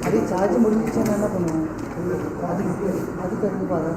அது சார்ஜ் முடிஞ்சிச்சு என்ன பண்ணுவோம் அதுக்கு இருந்து பாரு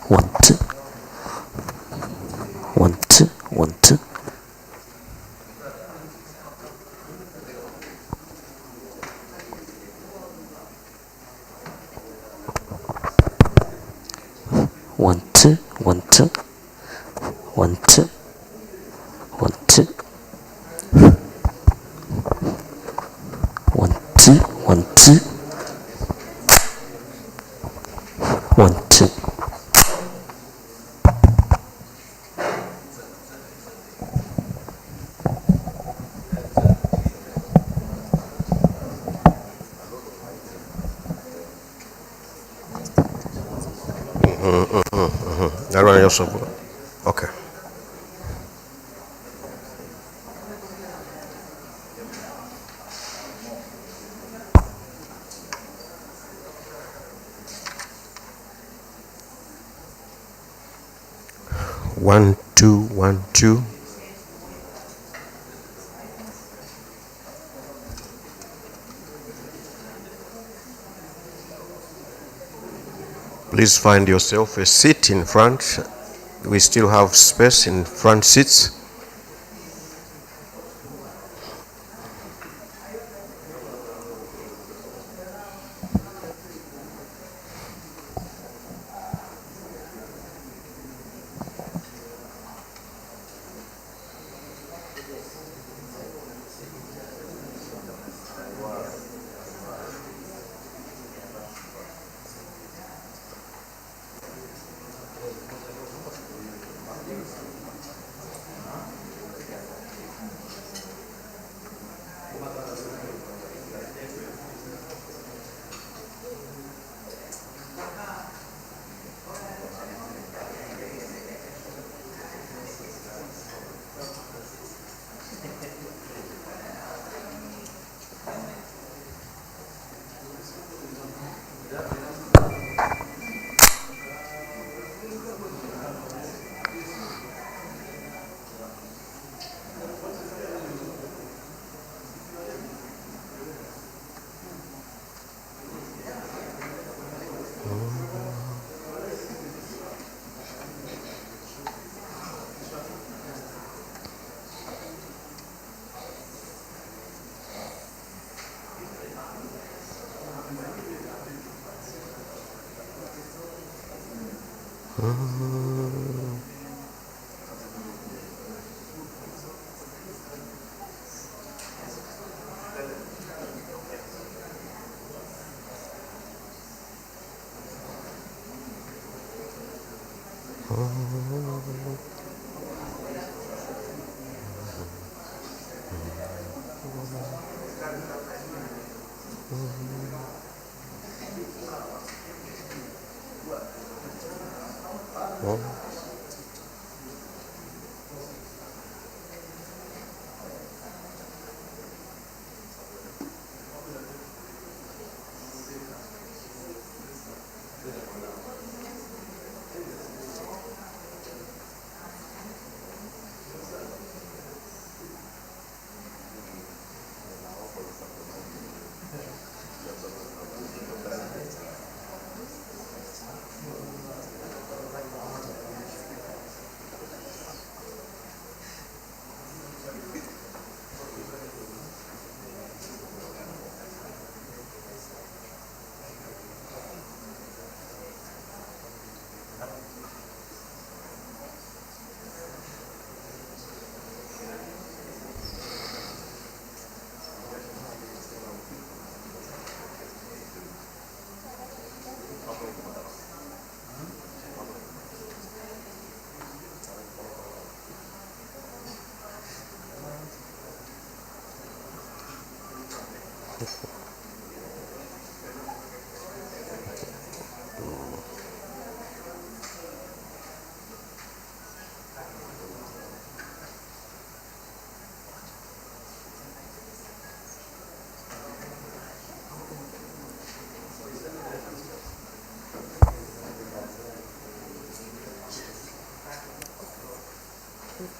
One, two. One, two, one, two. One, two, one, two. One, two. One, two. One, two, one, two. One, two. That one also. Okay. One, two, one, two. Please find yourself a seat in front. We still have space in front seats.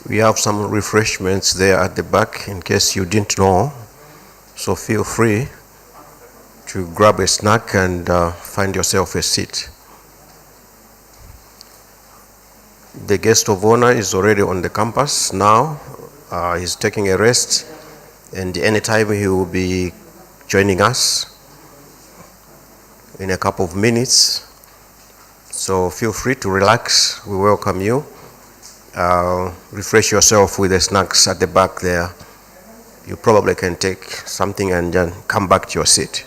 We have some refreshments there at the back in case you didn't know. So feel free to grab a snack and find yourself a seat. The guest of honor is already on the campus now. He's taking a rest, and anytime he will be joining us in a couple of minutes. So feel free to relax. We welcome you. Refresh yourself with the snacks at the back there. You probably can take something and then come back to your seat.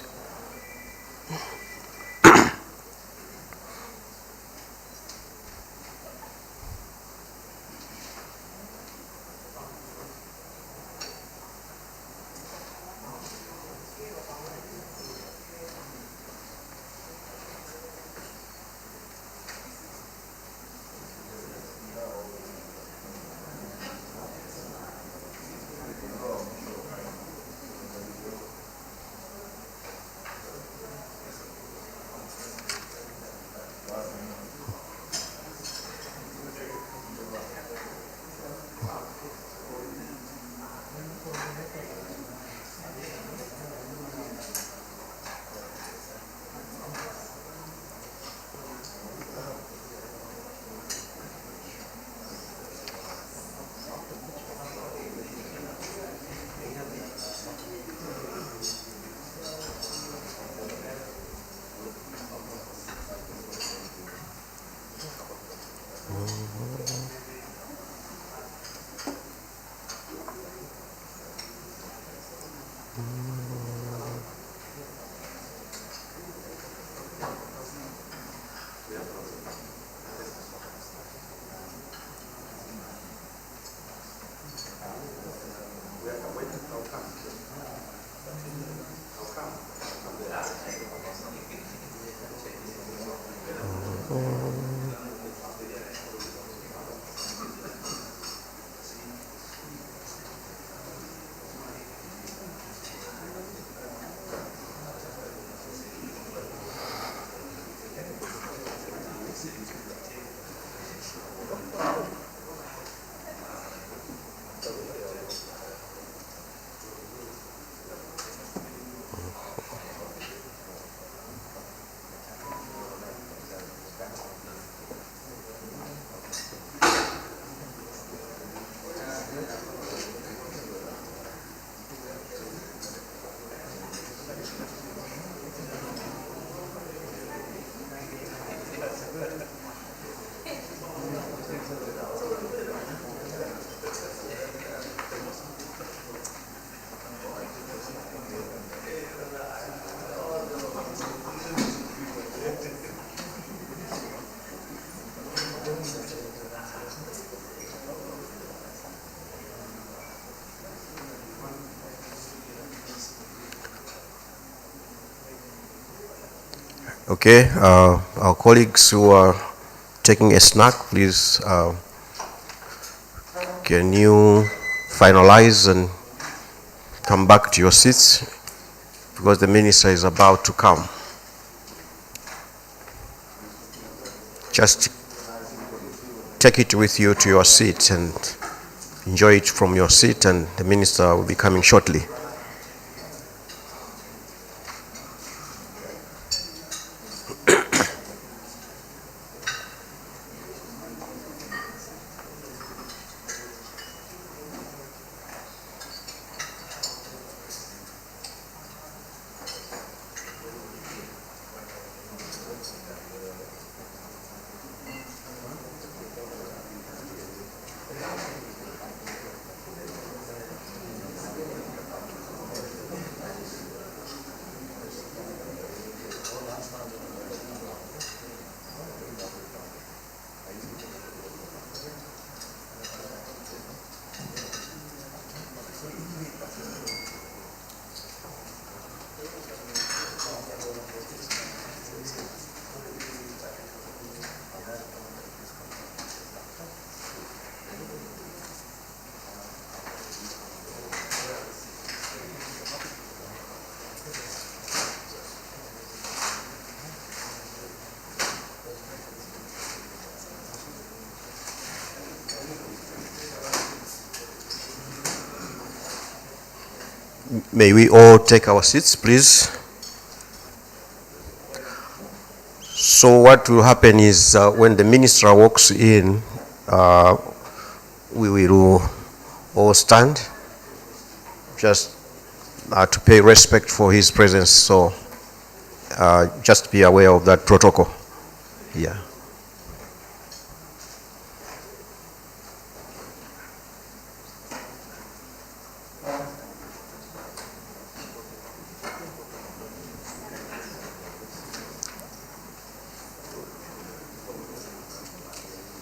Okay, our colleagues who are taking a snack, please, can you finalize and come back to your seats, because the minister is about to come. Just take it with you to your seat and enjoy it from your seat, and the minister will be coming shortly. May we all take our seats, please? So what will happen is when the minister walks in, we will all stand just to pay respect for his presence. So just be aware of that protocol. Yeah.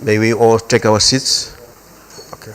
May we all take our seats? Okay.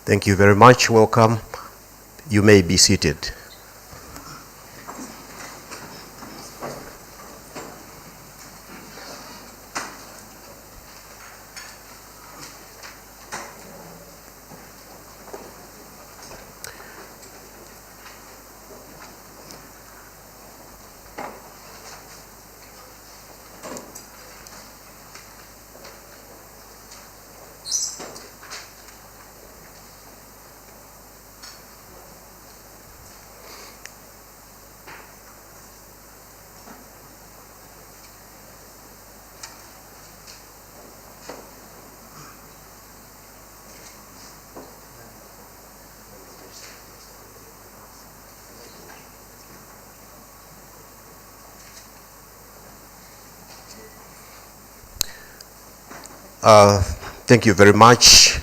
Thank you very much. Welcome. You may be seated. Thank you very much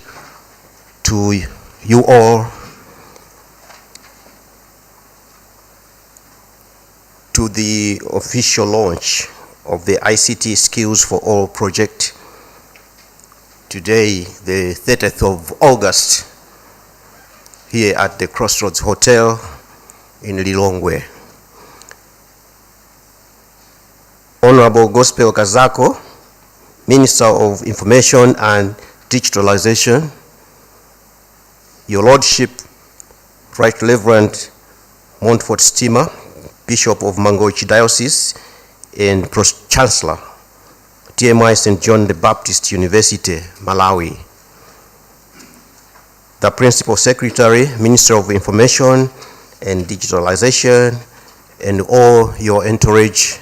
to you all, to the official launch of the ICT Skills for All project today, the 30th of August, here at the Crossroads Hotel in Lilongwe. Honorable Gospel KAZAKO, Minister of Information and Digitalization, Your Lordship, Right Reverend Montfort Stima, Bishop of Mangochi Diocese and Pro-Chancellor, TMI St. John the Baptist University, Malawi, the Principal Secretary, Minister of Information and Digitalization, and all your entourage,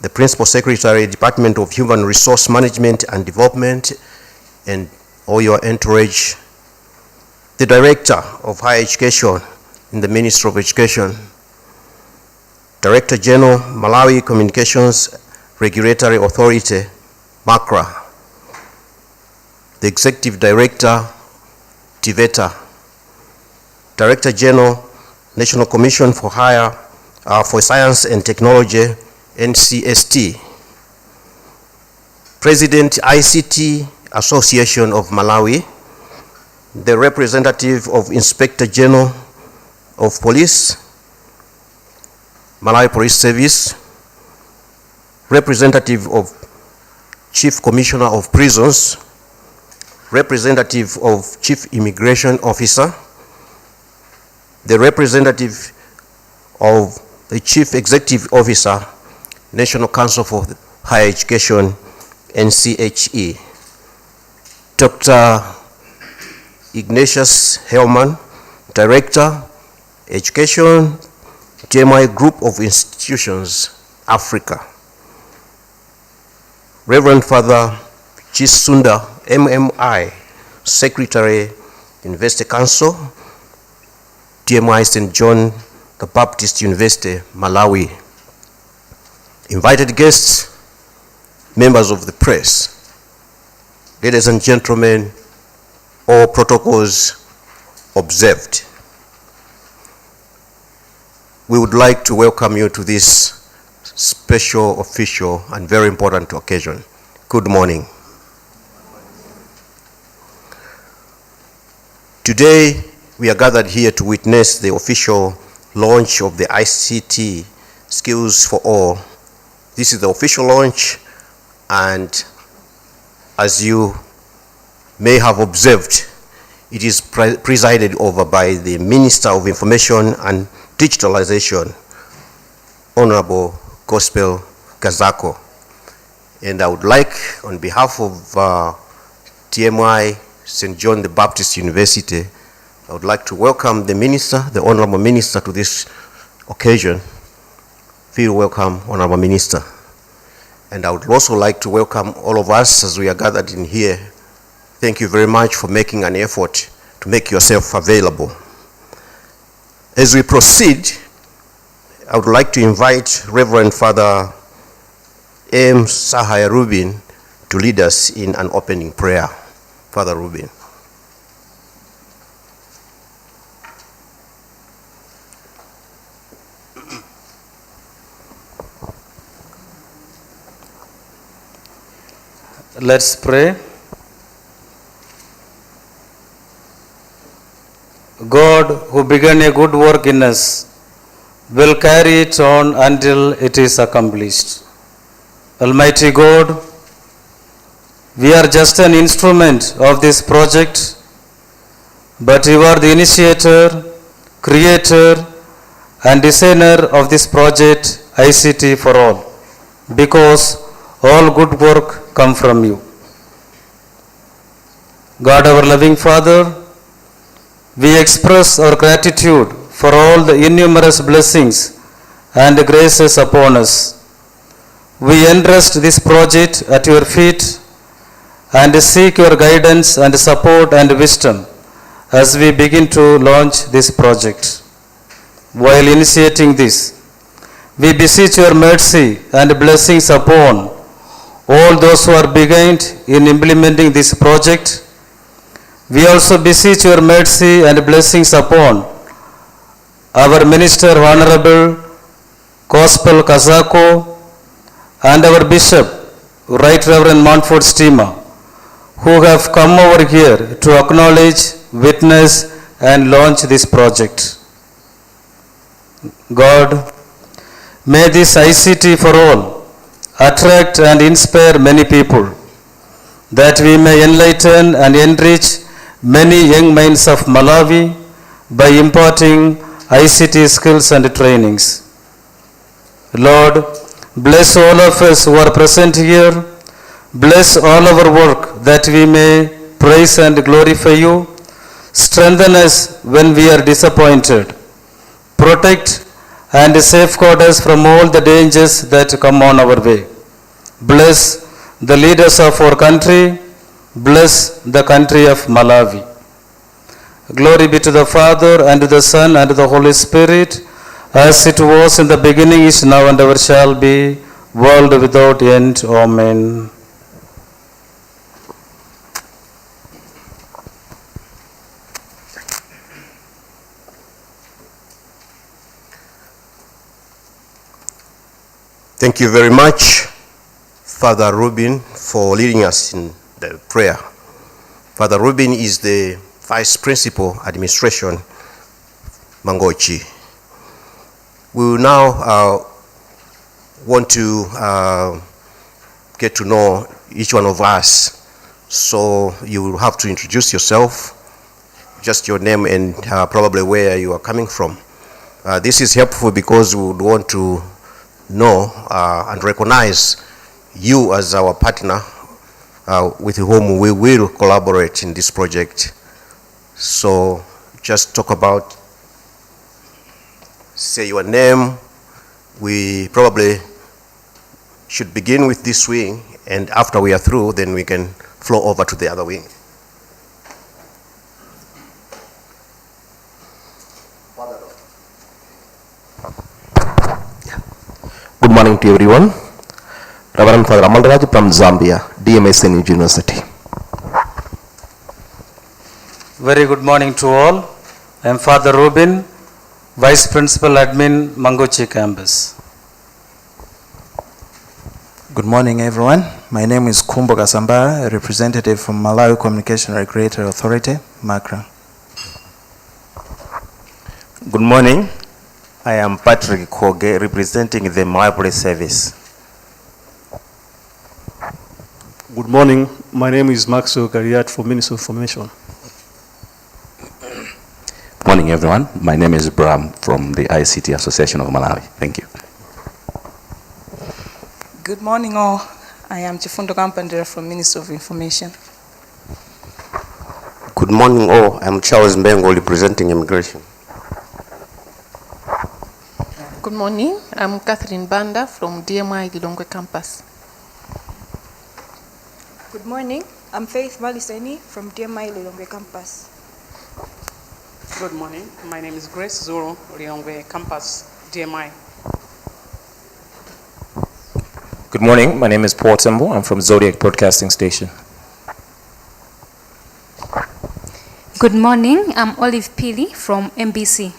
the Principal Secretary, Department of Human Resource Management and Development, and all your entourage, the Director of Higher Education in the Ministry of Education, Director General, Malawi Communications Regulatory Authority, MACRA, the Executive Director, TVETA, Director General, National Commission for for Science and Technology, NCST, President ICT Association of Malawi, the representative of Inspector General of Police, Malawi Police Service, representative of Chief Commissioner of Prisons, representative of Chief Immigration Officer, the representative of the Chief Executive Officer, National Council for Higher Education, NCHE, Dr. Ignatius Hellman, Director, Education, TMI Group of Institutions, Africa, Reverend Father Chisunda, MMI, Secretary, University Council, TMI St. John the Baptist University, Malawi, invited guests, members of the press, ladies and gentlemen, all protocols observed. We would like to welcome you to this special, official, and very important occasion. Good morning. Today, we are gathered here to witness the official launch of the ICT Skills for All. This is the official launch, and as you may have observed, it is presided over by the Minister of Information and Digitalization, Honorable Gospel KAZAKO. And I would like, on behalf of TMI St. John the Baptist University, I would like to welcome the Minister, the Honorable Minister, to this occasion. Feel welcome, Honorable Minister. And I would also like to welcome all of us as we are gathered in here. Thank you very much for making an effort to make yourself available. As we proceed, I would like to invite Reverend Father M. Sahaya Rubin to lead us in an opening prayer. Father Rubin. Let's pray. God, who began a good work in us, will carry it on until it is accomplished. Almighty God, we are just an instrument of this project, but you are the initiator, creator, and designer of this project, ICT for All, because all good work comes from you. God, our loving Father, we express our gratitude for all the innumerous blessings and graces upon us. We entrust this project at your feet and seek your guidance and support and wisdom as we begin to launch this project. While initiating this, we beseech your mercy and blessings upon all those who are behind in implementing this project. We also beseech your mercy and blessings upon our Minister, Honorable Gospel KAZAKO, and our Bishop, Right Reverend Montfort Steamer, who have come over here to acknowledge, witness, and launch this project. God, may this ICT for all attract and inspire many people, that we may enlighten and enrich many young minds of Malawi by imparting ICT skills and trainings. Lord, bless all of us who are present here. Bless all our work, that we may praise and glorify you. Strengthen us when we are disappointed. Protect and safeguard us from all the dangers that come on our way. Bless the leaders of our country. Bless the country of Malawi. Glory be to the Father, and to the Son, and to the Holy Spirit, as it was in the beginning, is now, and ever shall be, world without end. Amen. Thank you very much, Father Rubin, for leading us in the prayer. Father Rubin is the Vice Principal Administration, Mangochi. We will now want to get to know each one of us. So you will have to introduce yourself, just your name and probably where you are coming from. This is helpful because we would want to know and recognize you as our partner with whom we will collaborate in this project. So just talk about, say your name. We probably should begin with this wing, and after we are through, then we can flow over to the other wing. Good morning to everyone. Reverend Father Amalraj from Zambia, DMSN University. Very good morning to all. I am Father Rubin, Vice Principal Admin, Mangochi Campus. Good morning, everyone. My name is Kumbo Gasambara, a representative from Malawi Communication Regulatory Authority, MACRA. Good morning. I am Patrick Koge, representing the Malawi Police Service. Good morning. My name is Maxwell Gariat from Ministry of Information. Good morning, everyone. My name is Bram from the ICT Association of Malawi. Thank you. Good morning, all. I am Chifundo Kampandira from Ministry of Information. Good morning all. I'm Charles Mbengo, representing Immigration. Good morning. I'm Catherine Banda from DMI Lilongwe Campus. Good morning. I'm Faith Maliseni from DMI Lilongwe Campus. Good morning. My name is Grace Zoro, Lilongwe Campus, DMI. Good morning. My name is Paul Tembo. I'm from Zodiac Broadcasting Station. Good morning. I'm Olive Pili from MBC.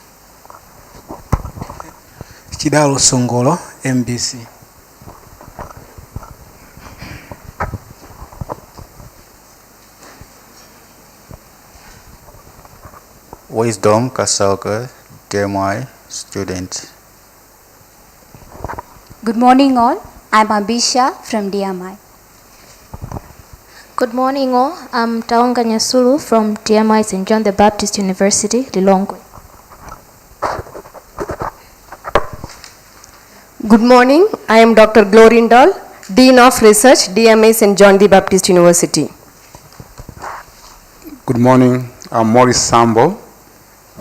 Chidalo Songolo, MBC. Wisdom Kasauka, DMI student. Good morning all. I'm Abisha from DMI. Good morning all. I'm Taonga Nyasulu from DMI St. John the Baptist University, Lilongwe. Good morning. I am Dr. Glorindal, Dean of Research, DMA St. John the Baptist University. Good morning. I'm Maurice Sambo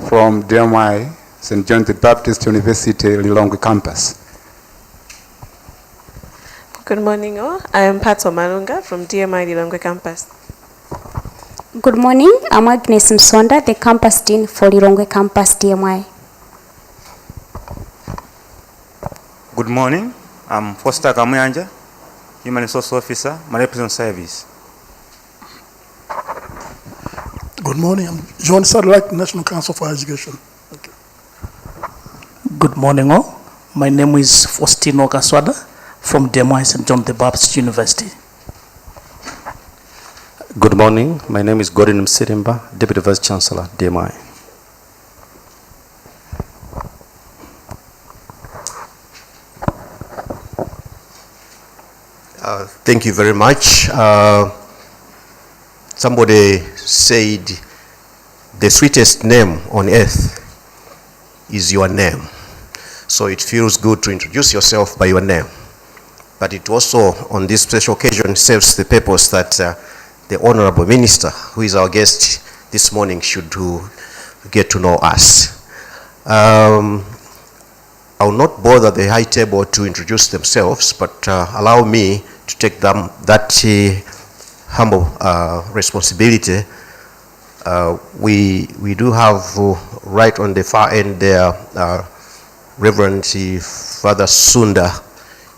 from DMI St. John the Baptist University, Lilongwe Campus. Good morning all. I am Pato Malunga from DMI Lilongwe Campus. Good morning. I'm Agnes Msonda, the Campus Dean for Lilongwe Campus DMI. Good morning. I'm Foster Kamuyanja Human Resource Officer, Malawi Prison Service. Good morning. I'm John Sadlak, National Council for Education. Good morning all. My name is Faustino Kaswada from DMI St. John the Baptist University. Good morning. My name is Gordon Msirimba, Deputy Vice Chancellor, DMI. Thank you very much. Somebody said the sweetest name on earth is your name. So it feels good to introduce yourself by your name. But it also, on this special occasion, serves the purpose that the Honorable Minister, who is our guest this morning, should get to know us. I will not bother the high table to introduce themselves, but allow me to take that humble responsibility. We do have right on the far end there Reverend Father Sunda.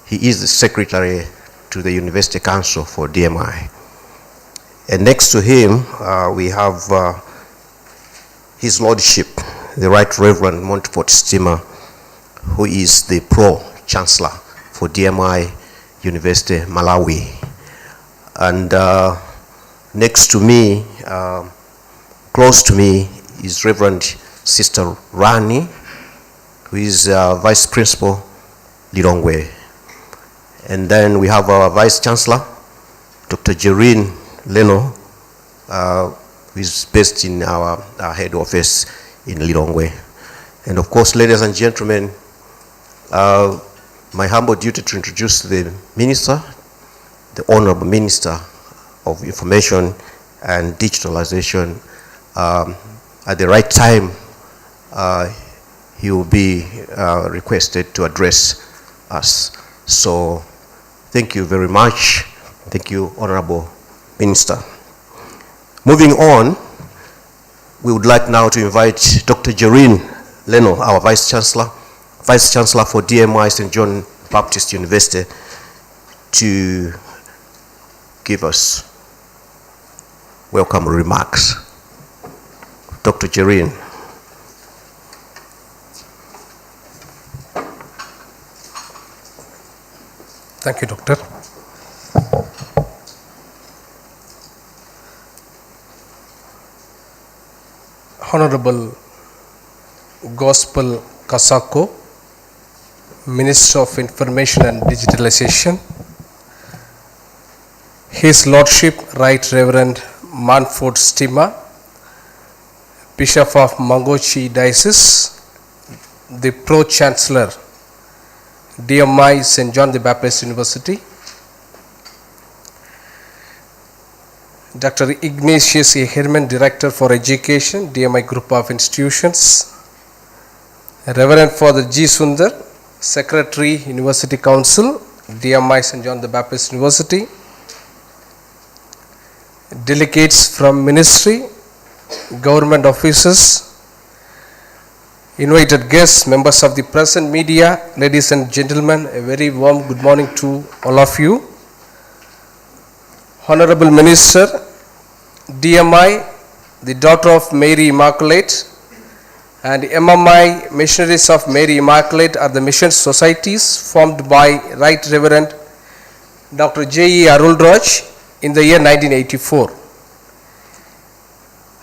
He is the Secretary to the University Council for DMI. And next to him we have His Lordship, the Right Reverend Montfort Stima, who is the Pro-Chancellor for DMI University, Malawi. And next to me, close to me, is Reverend Sister Rani, who is Vice Principal, Lilongwe. And then we have our Vice Chancellor, Dr. Jerin Leno, who is based in our head office in Lilongwe. And of course, ladies and gentlemen, my humble duty to introduce the Minister, the Honorable Minister of Information and Digitalization. At the right time, he will be requested to address us. So thank you very much. Thank you, Honorable Minister. Moving on, we would like now to invite Dr. Jerin Leno, our Vice Chancellor for DMI St. John Baptist University, to give us welcome remarks. Dr. Jerin. Thank you, Doctor. Honorable Gospel KAZAKO, Minister of Information and Digitalization, His Lordship Right Reverend Montfort Stima, Bishop of Mangochi Diocese, the Pro-Chancellor, DMI St. John the Baptist University, Dr. Ignatius A. Herman, Director for Education, DMI Group of Institutions, Reverend Father G. Sundar, Secretary, University Council, DMI St. John the Baptist University, delegates from Ministry, government officers, invited guests, members of the press and media, ladies and gentlemen, a very warm good morning to all of you. Honorable Minister, DMI, the daughter of Mary Immaculate, and MMI, Missionaries of Mary Immaculate, are the mission societies formed by Right Reverend Dr. J.E. Arulraj in the year 1984.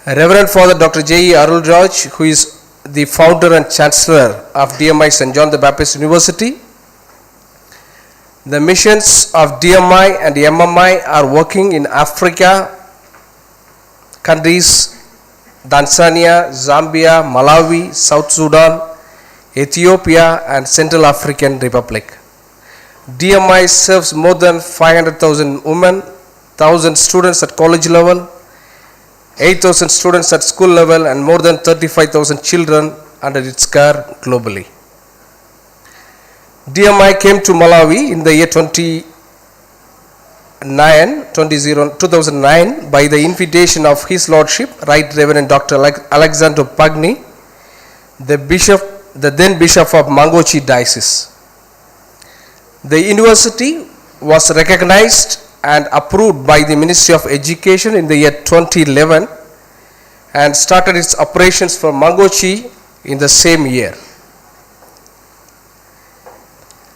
Reverend Father Dr. J.E. Arulraj, who is the founder and chancellor of DMI St. John the Baptist University. The missions of DMI and MMI are working in Africa countries, Tanzania, Zambia, Malawi, South Sudan, Ethiopia, and Central African Republic. DMI serves more than 500,000 women, 1,000 students at college level, 8,000 students at school level, and more than 35,000 children under its care globally. DMI came to Malawi in the year 2009 by the invitation of His Lordship, Right Reverend Dr. Alexander Pagni, the then Bishop of Mangochi Diocese. The university was recognized and approved by the Ministry of Education in the year 2011 and started its operations for Mangochi in the same year.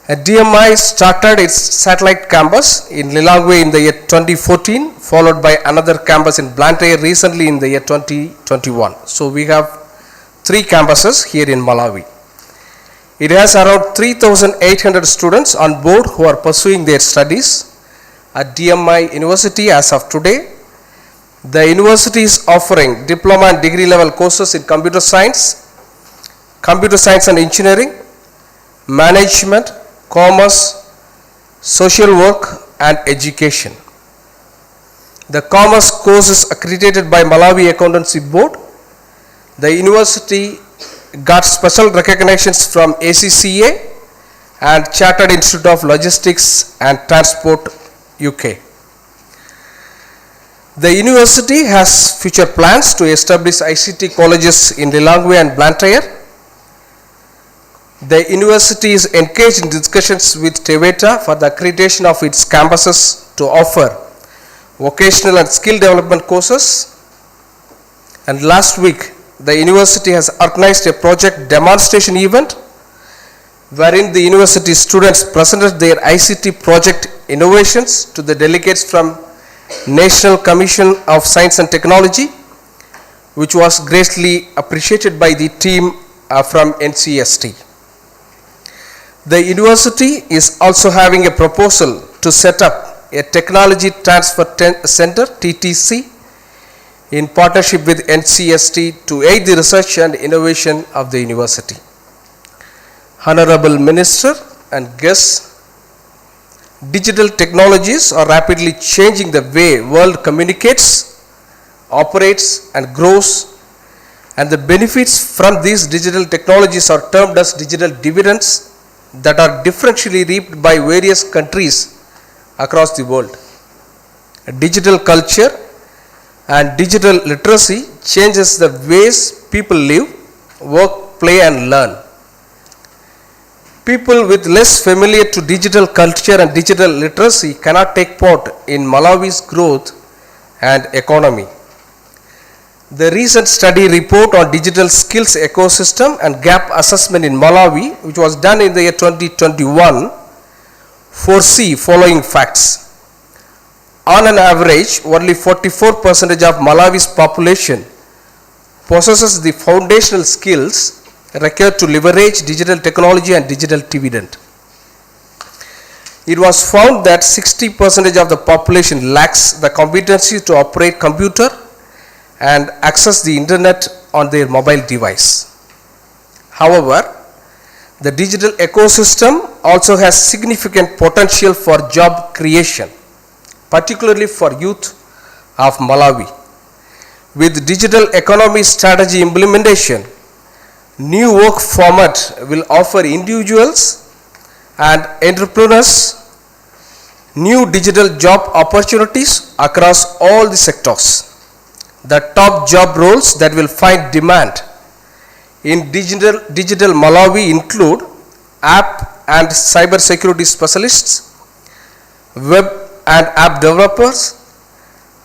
DMI started its satellite campus in Lilongwe in the year 2014, followed by another campus in Blantyre recently in the year 2021. So we have 3 campuses here in Malawi. It has around 3,800 students on board who are pursuing their studies at DMI University as of today. The university is offering diploma and degree level courses in computer science and engineering, management, commerce, social work and education. The commerce course is accredited by Malawi Accountancy Board. The university got special recognitions from ACCA and Chartered Institute of Logistics and Transport UK. The university has future plans to establish ICT colleges in Lilongwe and Blantyre. The university is engaged in discussions with TEVETA for the accreditation of its campuses to offer vocational and skill development courses. And last week, the university has organized a project demonstration event wherein the university students presented their ICT project innovations to the delegates from National Commission of Science and Technology, which was greatly appreciated by the team from NCST. The university is also having a proposal to set up a Technology Transfer Center, TTC, in partnership with NCST to aid the research and innovation of the university. Honorable Minister and guests, digital technologies are rapidly changing the way world communicates, operates and grows, and the benefits from these digital technologies are termed as digital dividends that are differentially reaped by various countries across the world. Digital culture and digital literacy changes the ways people live, work, play and learn. People with less familiar to digital culture and digital literacy cannot take part in Malawi's growth and economy. The recent study report on digital skills ecosystem and gap assessment in Malawi, which was done in the year 2021, foresee following facts. On an average, only 44% of Malawi's population possesses the foundational skills required to leverage digital technology and digital dividend. It was found that 60% of the population lacks the competency to operate computer and access the internet on their mobile device. However, the digital ecosystem also has significant potential for job creation, particularly for youth of Malawi. With digital economy strategy implementation, new work format will offer individuals and entrepreneurs new digital job opportunities across all the sectors. The top job roles that will find demand in digital Malawi include app and cyber security specialists, web and app developers,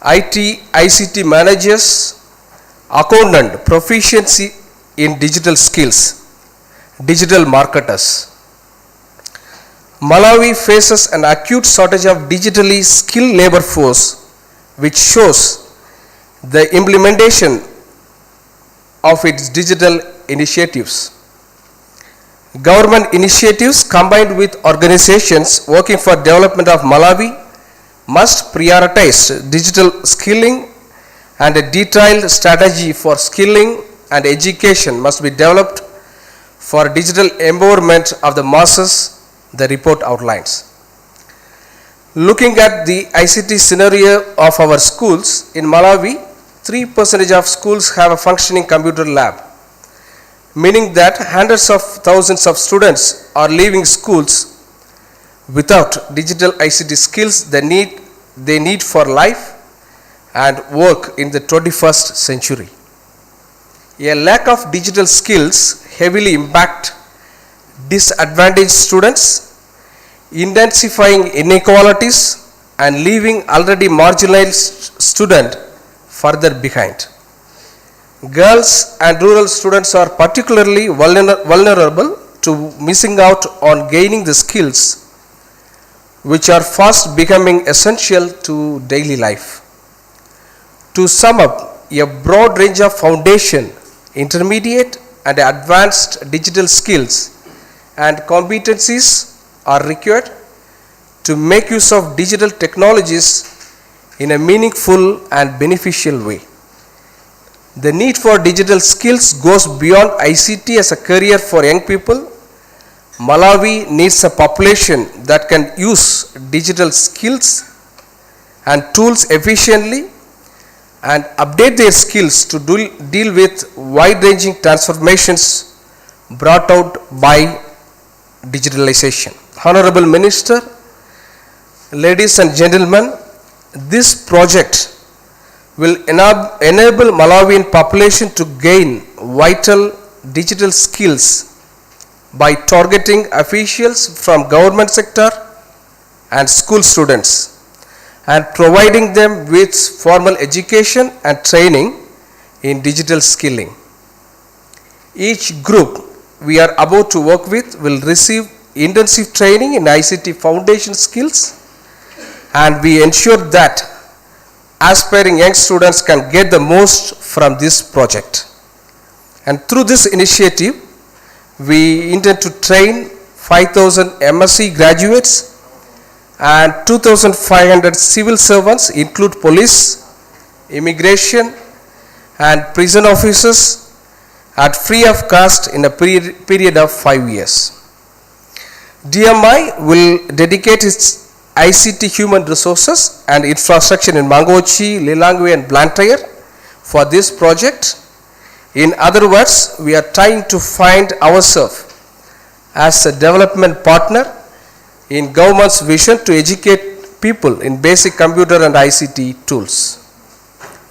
IT, ICT managers, accountant, proficiency in digital skills, digital marketers. Malawi faces an acute shortage of digitally skilled labor force, which shows the implementation of its digital initiatives. Government initiatives combined with organizations working for development of Malawi must prioritize digital skilling, and a detailed strategy for skilling and education must be developed for digital empowerment of the masses, the report outlines. Looking at the ICT scenario of our schools in Malawi, 3% of schools have a functioning computer lab, meaning that hundreds of thousands of students are leaving schools without digital ICT skills they need for life and work in the 21st century. A lack of digital skills heavily impact disadvantaged students, intensifying inequalities and leaving already marginalized students further behind. Girls and rural students are particularly vulnerable to missing out on gaining the skills which are fast becoming essential to daily life. To sum up, a broad range of foundation, intermediate and advanced digital skills and competencies are required to make use of digital technologies in a meaningful and beneficial way. The need for digital skills goes beyond ICT as a career for young people. Malawi needs a population that can use digital skills and tools efficiently and update their skills to deal with wide-ranging transformations brought out by digitalization. Honorable Minister, ladies and gentlemen, this project will enable Malawian population to gain vital digital skills by targeting officials from government sector and school students and providing them with formal education and training in digital skilling. Each group we are about to work with will receive intensive training in ICT foundation skills, and we ensure that aspiring young students can get the most from this project. And through this initiative, we intend to train 5,000 MSc graduates and 2,500 civil servants, include police, immigration and prison officers at free of cost in a period of 5 years. DMI will dedicate its ICT human resources and infrastructure in Mangochi, Lilongwe and Blantyre for this project. In other words, we are trying to find ourselves as a development partner in government's vision to educate people in basic computer and ICT tools.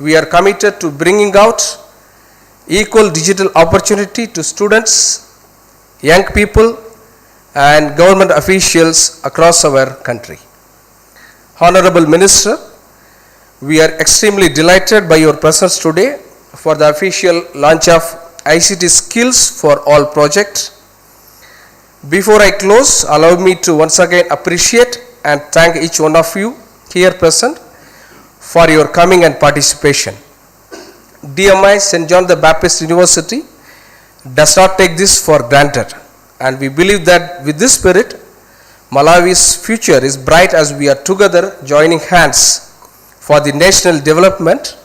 We are committed to bringing out equal digital opportunity to students, young people and government officials across our country. Honorable Minister, we are extremely delighted by your presence today for the official launch of ICT Skills for All project. Before I close, allow me to once again appreciate and thank each one of you here present for your coming and participation. DMI St. John the Baptist University does not take this for granted, and we believe that with this spirit, Malawi's future is bright as we are together joining hands for the national development,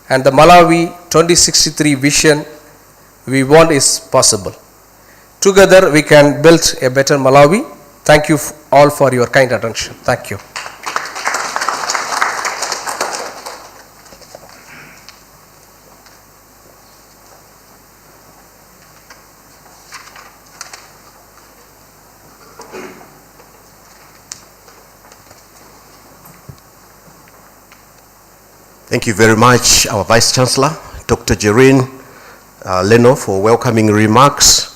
and the Malawi 2063 vision we want is possible. Together we can build a better Malawi. Thank you all for your kind attention. Thank you. Thank you very much, our Vice Chancellor, Dr. Jerin Leno, for welcoming remarks.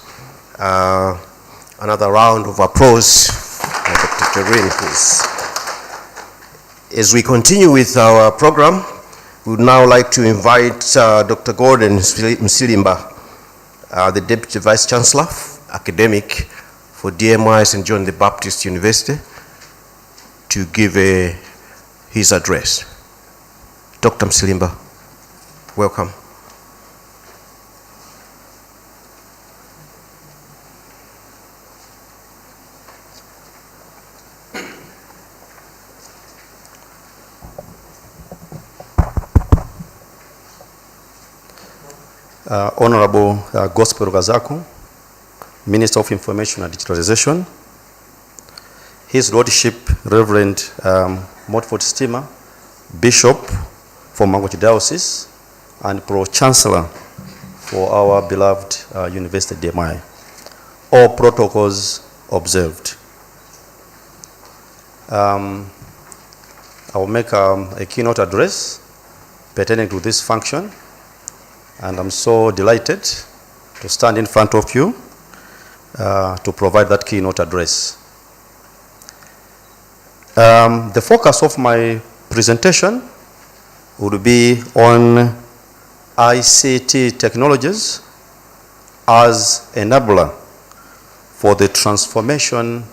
Another round of applause for Dr. Jerin, please. As we continue with our program, we would now like to invite Dr. Gordon Msilimba, the Deputy Vice Chancellor, Academic for DMI St. John the Baptist University, to give his address. Dr. Msilimba, welcome. Honorable Gospel KAZAKO, Minister of Information and Digitalization, His Lordship Reverend Motford Stima, Bishop for Mangochi Diocese, and Pro-Chancellor for our beloved University DMI. All protocols observed. I will make a keynote address pertaining to this function, and I'm so delighted to stand in front of you to provide that keynote address. The focus of my presentation would be on ICT technologies as enabler for the transformation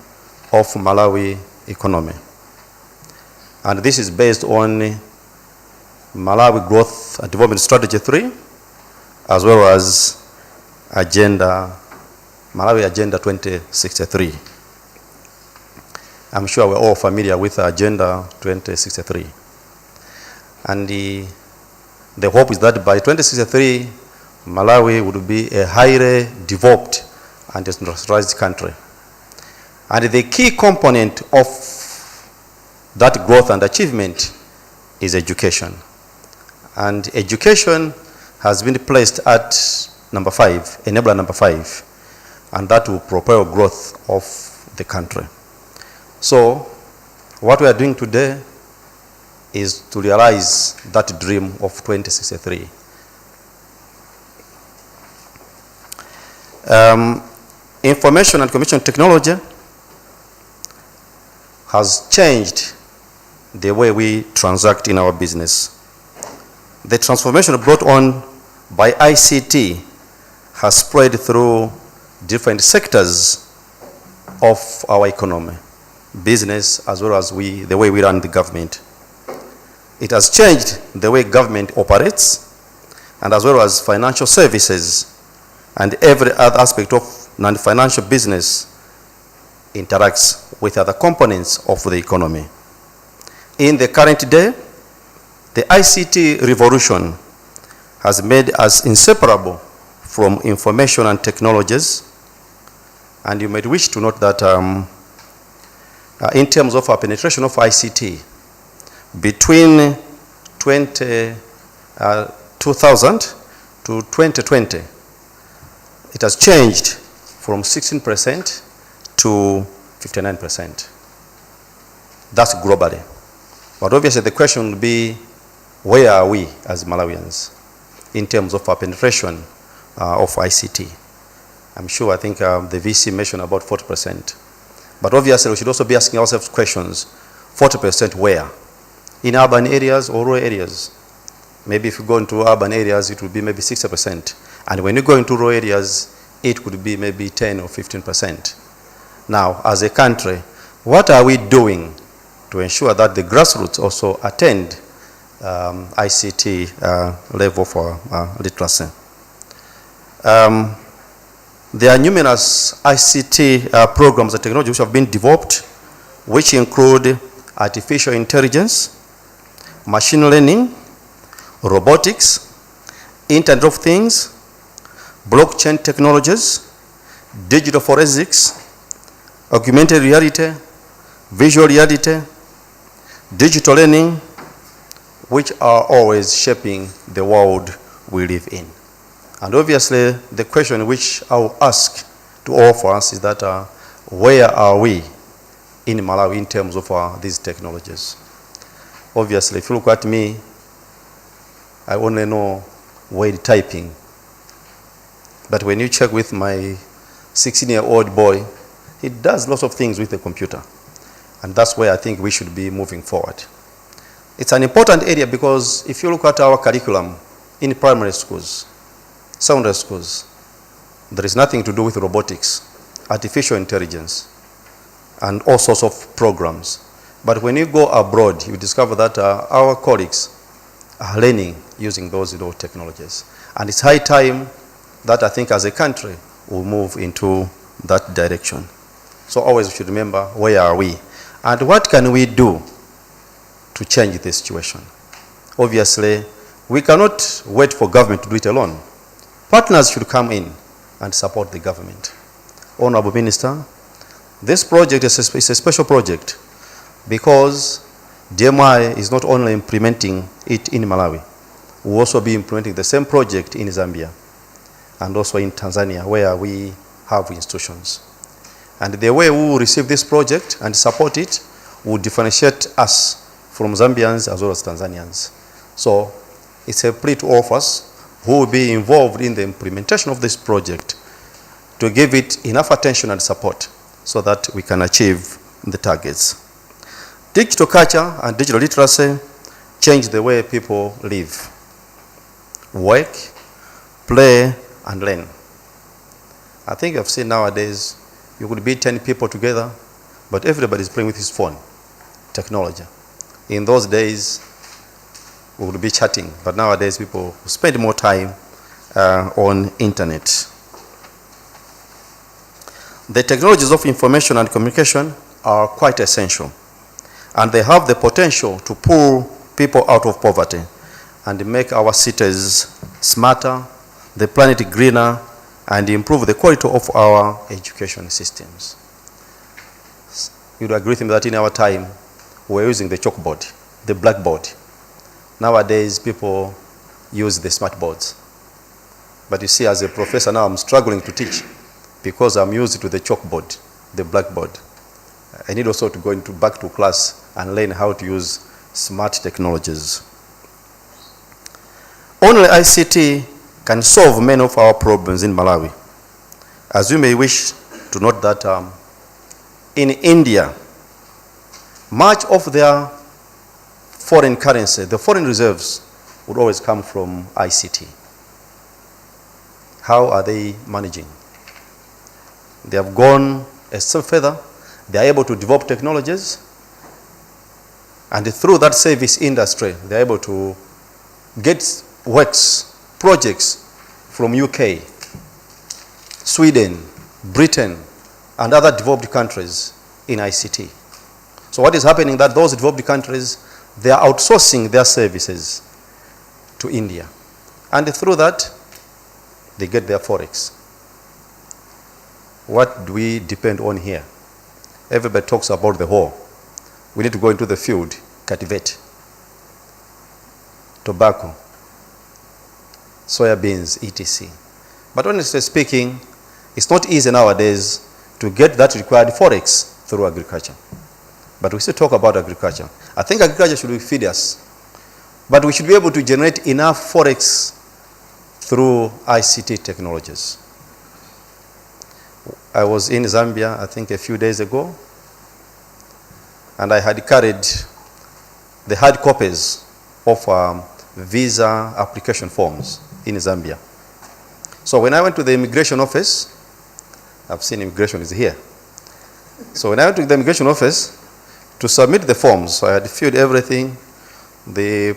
of Malawi economy. And this is based on Malawi Growth and Development Strategy 3, as well as Malawi Agenda 2063. I'm sure we're all familiar with Agenda 2063. And the hope is that by 2063, Malawi would be a highly developed and industrialized country. And the key component of that growth and achievement is education. And education has been placed at number 5, enabler number 5, and that will propel growth of the country. So what we are doing today is to realize that dream of 2063. Information and communication technology has changed the way we transact in our business. The transformation brought on by ICT has spread through different sectors of our economy, business as well as the way we run the government. It has changed the way government operates, and as well as financial services and every other aspect of non-financial business interacts with other components of the economy. In the current day, the ICT revolution has made us inseparable from information and technologies, and you might wish to note that in terms of our penetration of ICT, between 2000 to 2020, it has changed from 16% to 59%. That's globally. But obviously the question would be, where are we as Malawians in terms of our penetration of ICT? I'm sure, I think the VC mentioned about 40%. But obviously we should also be asking ourselves questions, 40% where? In urban areas or rural areas? Maybe if you go into urban areas, it would be maybe 60%. And when you go into rural areas, it could be maybe 10 or 15%. Now, as a country, what are we doing to ensure that the grassroots also attend ICT level for literacy? There are numerous ICT programs and technologies which have been developed, which include artificial intelligence, machine learning, robotics, Internet of Things, blockchain technologies, digital forensics, augmented reality, visual reality, digital learning, which are always shaping the world we live in. And obviously, the question which I will ask to all of us is that where are we in Malawi in terms of these technologies? Obviously, if you look at me, I only know word typing. But when you check with my 16-year-old boy, he does lots of things with the computer. And that's where I think we should be moving forward. It's an important area because if you look at our curriculum in primary schools, secondary schools, there is nothing to do with robotics, artificial intelligence, and all sorts of programs. But when you go abroad, you discover that our colleagues are learning using those technologies. And it's high time that I think as a country we'll move into that direction. So always we should remember, where are we? And what can we do to change this situation? Obviously, we cannot wait for government to do it alone. Partners should come in and support the government. Honorable Minister, this project is a special project because DMI is not only implementing it in Malawi, we'll also be implementing the same project in Zambia and also in Tanzania, where we have institutions. And the way we will receive this project and support it will differentiate us from Zambians as well as Tanzanians. So it's a plea to all of us who will be involved in the implementation of this project to give it enough attention and support so that we can achieve the targets. Digital culture and digital literacy change the way people live, work, play, and learn. I think I've seen nowadays, you could be 10 people together, but everybody's playing with his phone, technology. In those days, we would be chatting, but nowadays people spend more time on internet. The technologies of information and communication are quite essential, and they have the potential to pull people out of poverty and make our cities smarter, the planet greener, and improve the quality of our education systems. You'd agree with me that in our time, we're using the chalkboard, the blackboard. Nowadays, people use the smart boards. But you see, as a professor now, I'm struggling to teach because I'm used to the chalkboard, the blackboard. I need also to go back to class and learn how to use smart technologies. Only ICT can solve many of our problems in Malawi. As you may wish to note that in India, much of their foreign currency, the foreign reserves, would always come from ICT. How are they managing? They have gone a step further. They are able to develop technologies, and through that service industry, they are able to get works, projects from UK, Sweden, Britain, and other developed countries in ICT. So what is happening is that those developed countries, they are outsourcing their services to India. And through that, they get their forex. What do we depend on here? Everybody talks about the whole. We need to go into the field, cultivate, tobacco, soya beans, etc. But honestly speaking, it's not easy nowadays to get that required forex through agriculture. But we still talk about agriculture. I think agriculture should feed us. But we should be able to generate enough forex through ICT technologies. I was in Zambia, I think a few days ago, and I had carried the hard copies of visa application forms in Zambia. So when I went to the immigration office, I've seen immigration is here. So when I went to the immigration office to submit the forms, so I had filled everything, the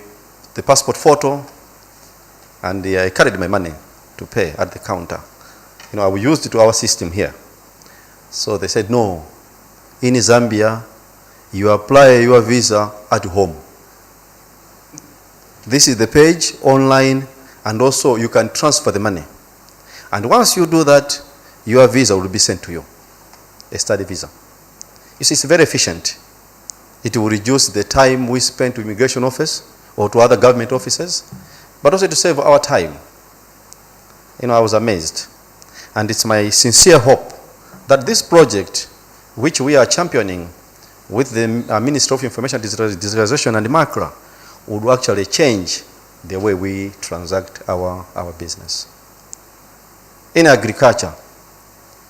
passport photo, and I carried my money to pay at the counter. You know, I used it to our system here. So they said, no, in Zambia, you apply your visa at home. This is the page online, and also you can transfer the money. And once you do that, your visa will be sent to you, a study visa. You see, it's very efficient. It will reduce the time we spend to immigration office or to other government offices, but also to save our time. You know, I was amazed. And it's my sincere hope that this project, which we are championing with the Ministry of Information Digitalization and MACRA, would actually change the way we transact our business. In agriculture,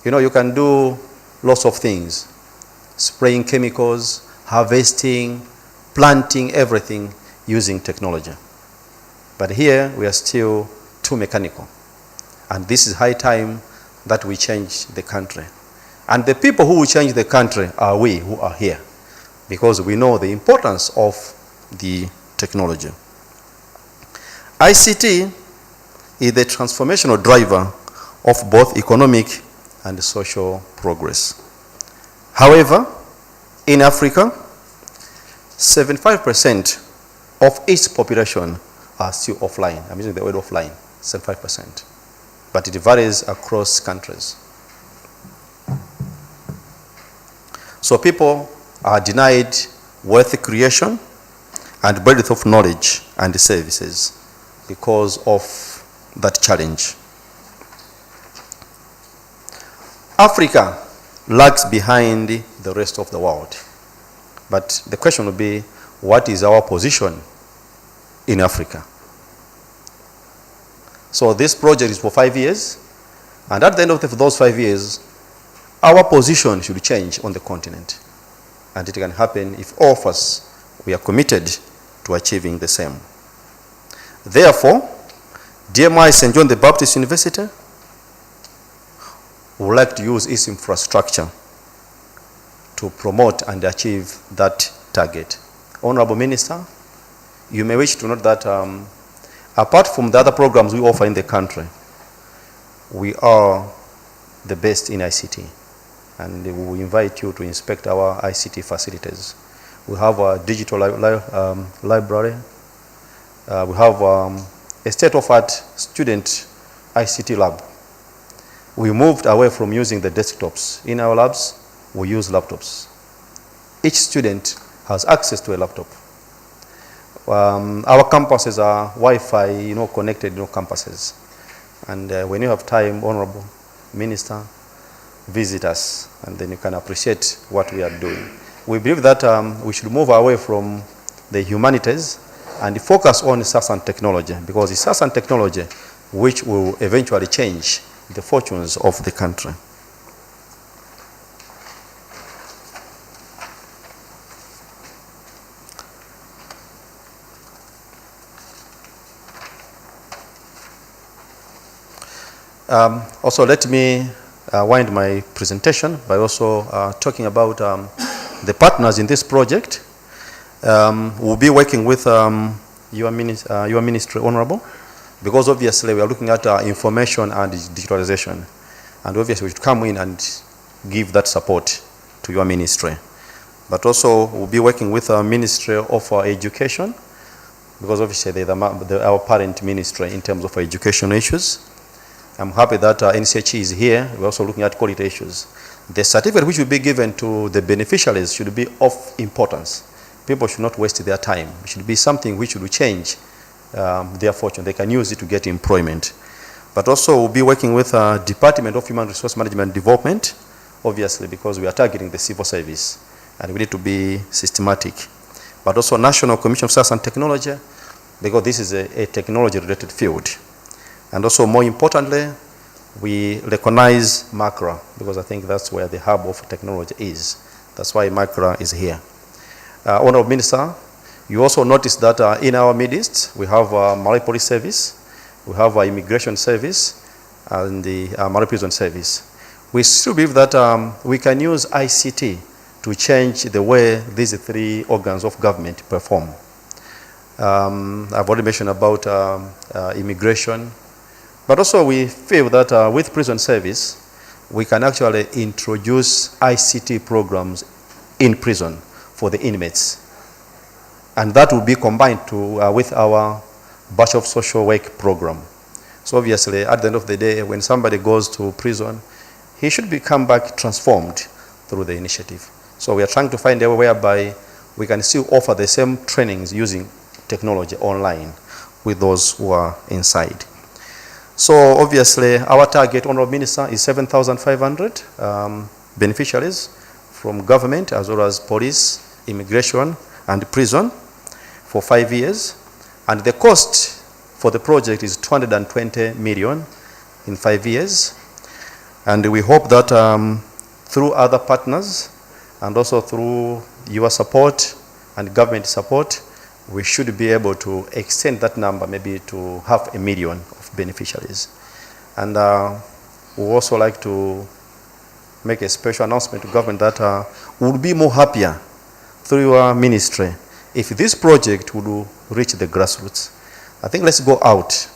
you know, you can do lots of things. Spraying chemicals, harvesting, planting, everything using technology. But here we are still too mechanical. And this is high time that we change the country. And the people who will change the country are we who are here, because we know the importance of the technology. ICT is the transformational driver of both economic and social progress. However, in Africa, 75% of its population are still offline. I'm using the word offline, 75%. But it varies across countries. So people are denied wealth creation and breadth of knowledge and services because of that challenge. Africa lags behind the rest of the world. But the question will be, what is our position in Africa? So this project is for 5 years, and at the end of those 5 years, our position should change on the continent. and it can happen if all of us, we are committed to achieving the same. Therefore, DMI St. John the Baptist University would like to use its infrastructure to promote and achieve that target. Honorable Minister, you may wish to note that apart from the other programs we offer in the country, we are the best in ICT, and we invite you to inspect our ICT facilities. We have a digital library. We have a state-of-art student ICT lab. We moved away from using the desktops. In our labs, we use laptops. Each student has access to a laptop. Our campuses are Wi-Fi, connected, campuses. And when you have time, Honorable Minister, visit us, and then you can appreciate what we are doing. We believe that we should move away from the humanities and focus on science and technology, because it's science and technology which will eventually change the fortunes of the country. Also, let me wind my presentation by also talking about the partners in this project. We'll be working with your ministry, Honorable, because obviously we are looking at information and digitalization, and obviously we should come in and give that support to your ministry. But also we'll be working with our Ministry of Education, because obviously they're our parent ministry in terms of education issues. I'm happy that NCH is here. We're also looking at quality issues. The certificate which will be given to the beneficiaries should be of importance. People should not waste their time. It should be something which will change their fortune. They can use it to get employment. But also we'll be working with Department of Human Resource Management and Development, obviously, because we are targeting the civil service, and we need to be systematic. But also National Commission of Science and Technology, because this is a technology-related field. And also, more importantly, we recognize MACRA, because I think that's where the hub of technology is. That's why MACRA is here. Honorable Minister, you also notice that in our midst, we have Malay Police Service, we have Immigration Service, and the Malay Prison Service. We still believe that we can use ICT to change the way these three organs of government perform. I've already mentioned about immigration, but also we feel that with prison service, we can actually introduce ICT programs in prison for the inmates. And that will be combined with our Bachelor of Social Work program. So obviously, at the end of the day, when somebody goes to prison, he should come back transformed through the initiative. So we are trying to find a way whereby we can still offer the same trainings using technology online with those who are inside. So obviously, our target, Honorable Minister, is 7,500 beneficiaries from government as well as police, immigration, and prison for 5 years. And the cost for the project is 220 million in 5 years. And we hope that through other partners and also through your support and government support, we should be able to extend that number maybe to 500,000 of beneficiaries. And we would also like to make a special announcement to government that we would be more happier through your ministry if this project would reach the grassroots. I think let's go out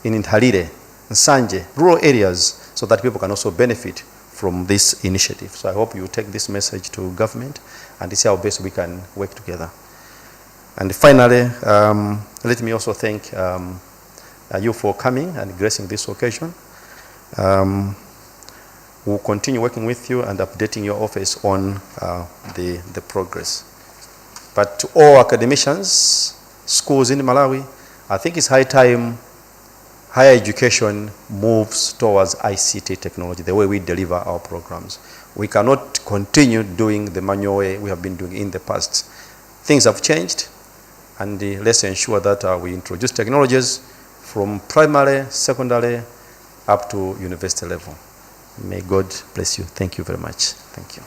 in Inhalire, Nsanje, rural areas, so that people can also benefit from this initiative. So I hope you take this message to government and see how best we can work together. And finally, let me also thank you for coming and gracing this occasion. We'll continue working with you and updating your office on the progress. But to all academicians, schools in Malawi, I think it's high time higher education moves towards ICT technology, the way we deliver our programs. We cannot continue doing the manual way we have been doing in the past. Things have changed, and let's ensure that we introduce technologies from primary, secondary, up to university level. May God bless you. Thank you very much. Thank you.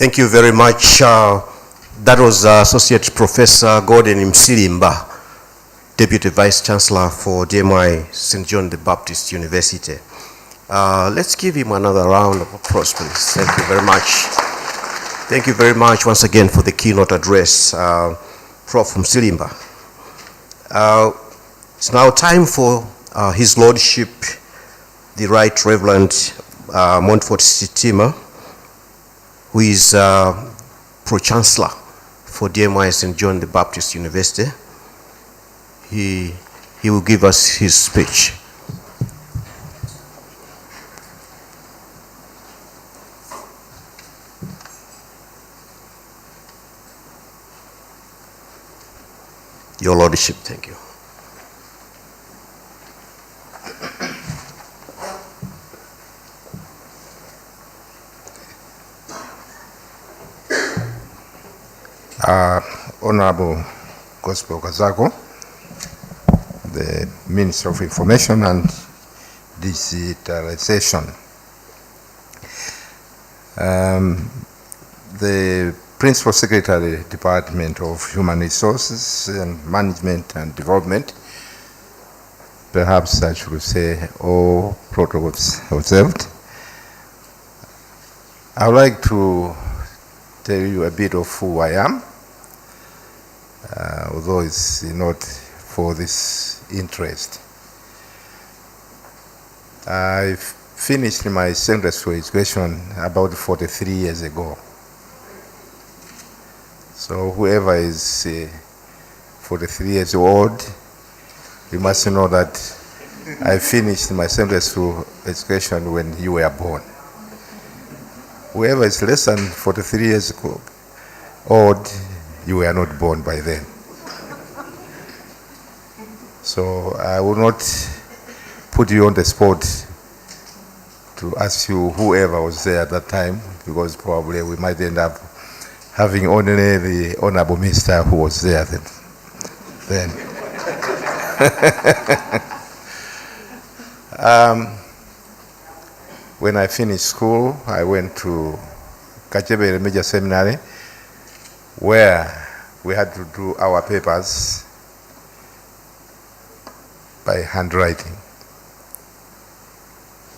Thank you very much. That was Associate Professor Gordon Msilimba, Deputy Vice Chancellor for DMI St. John the Baptist University. Let's give him another round of applause, please. Thank you very much. Thank you very much once again for the keynote address, Prof. Msilimba. It's now time for His Lordship, the Right Reverend Montfort Sitima, who is Pro-Chancellor for DMI St. John the Baptist University. He will give us his speech. Your Lordship, thank you. Honorable Gospel KAZAKO, the Minister of Information and Digitalization, the Principal Secretary, Department of Human Resources and Management and Development, perhaps I should say all protocols observed. I would like to tell you a bit of who I am, although it's not for this interest. I finished my secondary school education about 43 years ago. So whoever is 43 years old, you must know that I finished my secondary school education when you were born. Whoever is less than 43 years old, you were not born by then. So I will not put you on the spot to ask you whoever was there at that time, because probably we might end up having only the Honorable Minister who was there then. When I finished school, I went to Kachebe Major Seminary, where we had to do our papers by handwriting.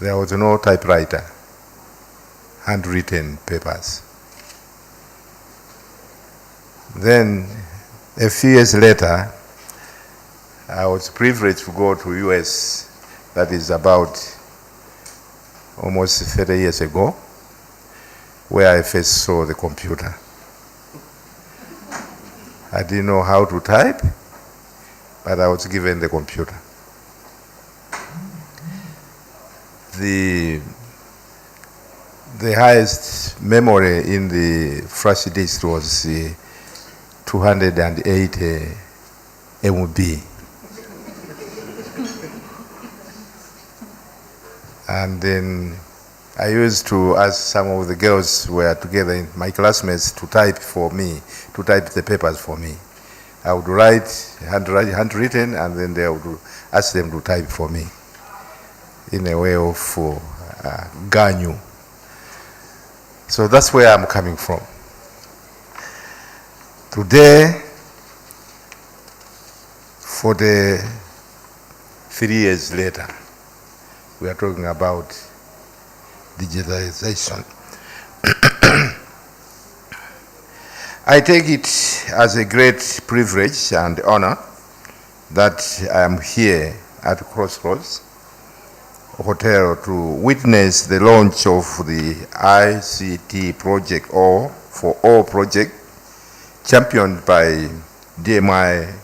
There was no typewriter, handwritten papers. Then, a few years later, I was privileged to go to US, that is about almost 30 years ago, where I first saw the computer. I didn't know how to type, but I was given the computer. The highest memory in the flash disk was 280 MB. And then I used to ask some of the girls who were together, in my classmates, to type for me, to type the papers for me. I would write handwritten, and then they would ask them to type for me in a way of ganyu. So that's where I'm coming from. Today, 43 years later, we are talking about digitalization. I take it as a great privilege and honor that I am here at CROSSROAD Hotel to witness the launch of the ICT project, or for all project, championed by DMI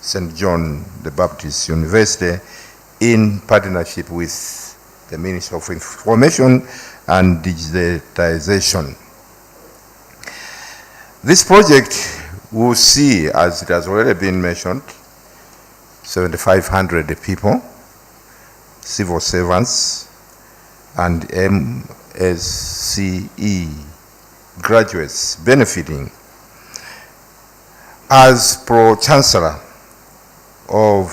St. John the Baptist University in partnership with the Ministry of Information and Digitalization. This project will see, as it has already been mentioned, 7,500 people, civil servants, and MSCE graduates benefiting. As Pro-Chancellor of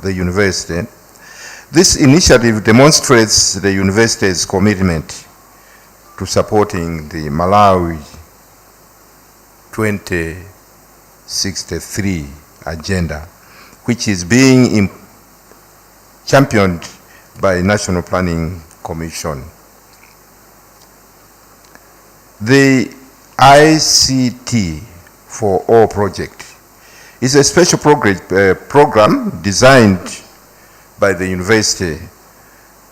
the university, this initiative demonstrates the university's commitment to supporting the Malawi 2063 agenda, which is being championed by National Planning Commission. The ICT for All project is a special program designed by the university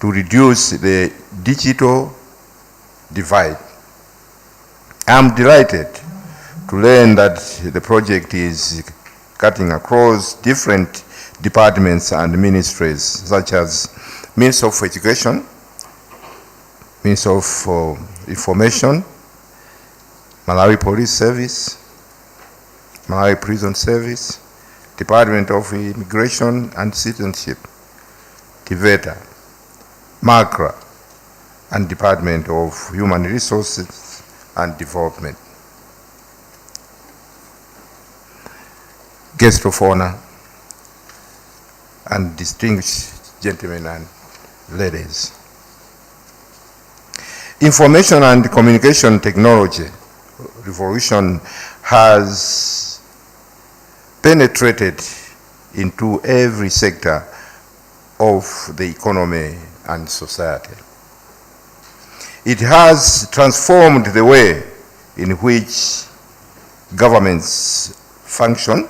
to reduce the digital divide. I'm delighted to learn that the project is cutting across different departments and ministries, such as Ministry of Education, Ministry of Information, Malawi Police Service, Malawi Prison Service, Department of Immigration and Citizenship, TVETA, MACRA, and Department of Human Resources and Development. Guest of honor and distinguished gentlemen and ladies. Information and communication technology revolution has penetrated into every sector of the economy and society. It has transformed the way in which governments function,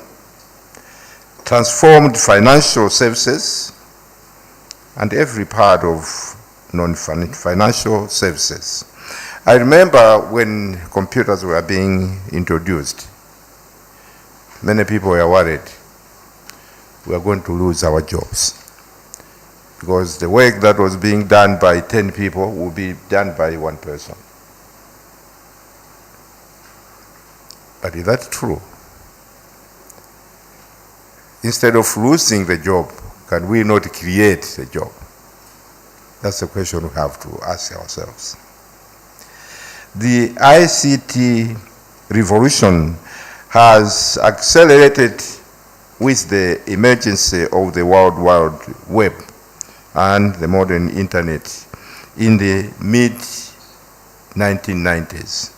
transformed financial services, and every part of non-financial services. I remember when computers were being introduced, many people were worried we are going to lose our jobs, because the work that was being done by 10 people would be done by one person. But is that true? Instead of losing the job, can we not create the job? That's the question we have to ask ourselves. The ICT revolution has accelerated with the emergence of the World Wide Web and the modern internet in the mid-1990s.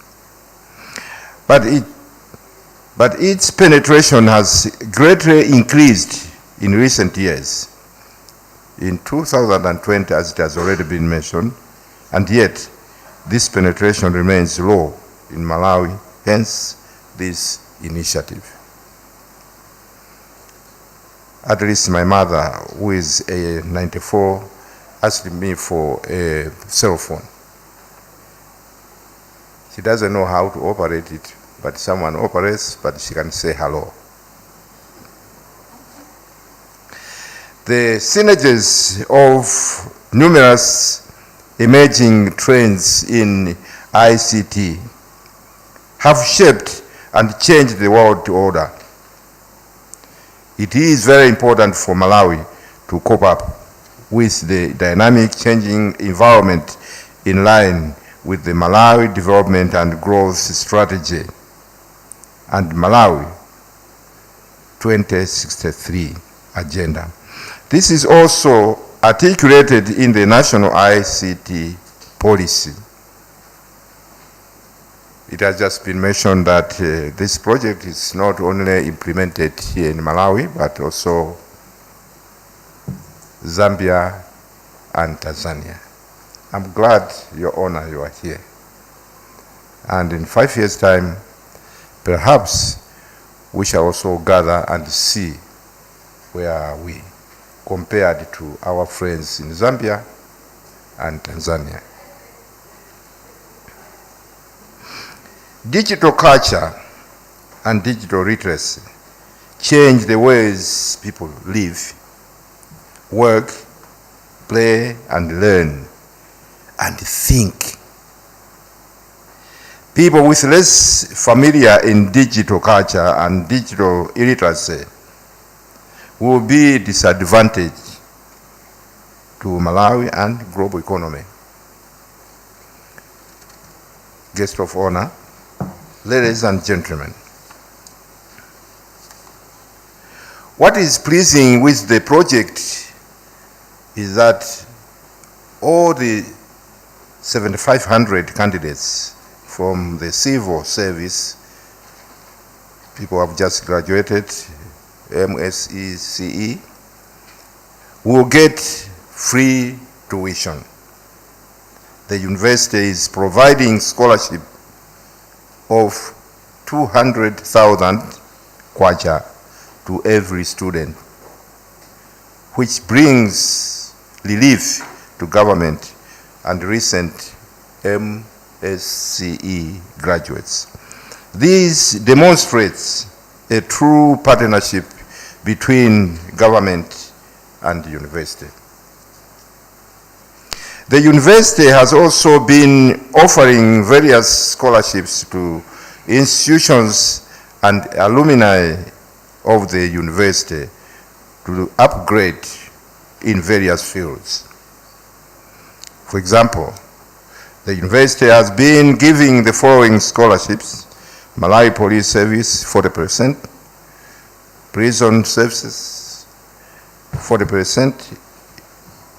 But its penetration has greatly increased in recent years. In 2020, as it has already been mentioned, and yet this penetration remains low in Malawi, hence this initiative. At least my mother, who is 94, asked me for a cell phone. She doesn't know how to operate it, but someone operates, but she can say hello. The synergies of numerous emerging trends in ICT have shaped and changed the world order. It is very important for Malawi to cope up with the dynamic changing environment in line with the Malawi Development and Growth Strategy and Malawi 2063 agenda. This is also articulated in the national ICT policy. It has just been mentioned that this project is not only implemented here in Malawi, but also Zambia and Tanzania. I'm glad, Your Honor, you are here. And in 5 years' time, perhaps we shall also gather and see where are we compared to our friends in Zambia and Tanzania. Digital culture and digital literacy change the ways people live, work, play, and learn, and think. People with less familiar in digital culture and digital illiteracy will be disadvantaged to Malawi and global economy. Guest of honor, ladies and gentlemen, what is pleasing with the project is that all the 7,500 candidates from the civil service, people have just graduated, MSc, CE, will get free tuition. The university is providing scholarship of 200,000 kwacha to every student, which brings relief to government and recent MSCE graduates. This demonstrates a true partnership between government and the university. The university has also been offering various scholarships to institutions and alumni of the university to upgrade in various fields. For example, the university has been giving the following scholarships: Malawi Police Service 40%, Prison Services 40%,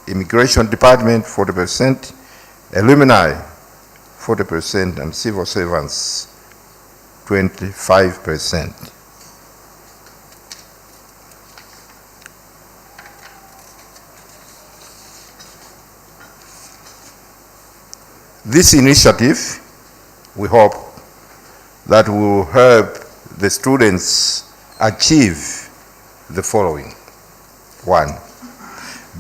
Immigration Department 40%, alumni 40%, and civil servants 25%. This initiative, we hope, that will help the students achieve the following. 1,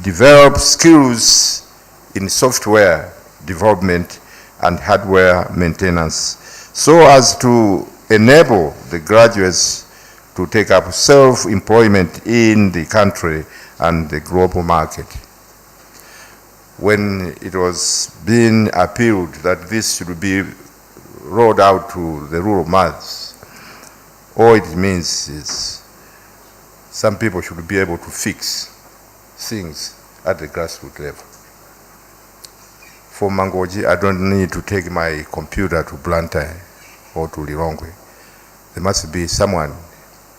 develop skills in software development and hardware maintenance so as to enable the graduates to take up self-employment in the country and the global market. When it was being appealed that this should be rolled out to the rural mass, all it means is some people should be able to fix things at the grassroots level. For Mangoji, I don't need to take my computer to Blantyre or to Lilongwe. There must be someone,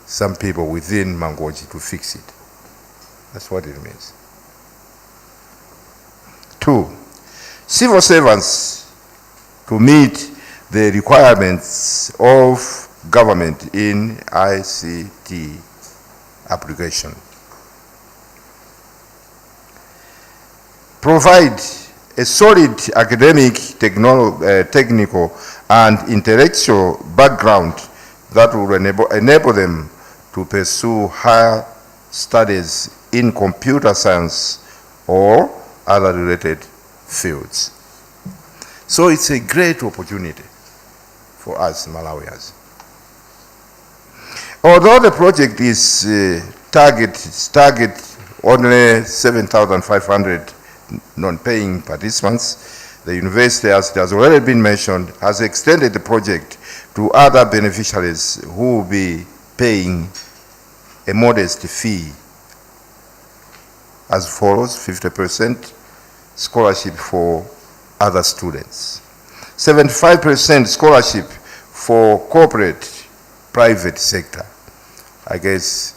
some people within Mangoji to fix it. That's what it means. 2, civil servants to meet the requirements of government in ICT application. Provide a solid academic, technical, and intellectual background that will enable them to pursue higher studies in computer science or other related fields. So it's a great opportunity for us Malawians. Although the project is target only 7,500 non-paying participants, the university, as it has already been mentioned, has extended the project to other beneficiaries who will be paying a modest fee as follows: 50% scholarship for other students, 75% scholarship for corporate private sector. I guess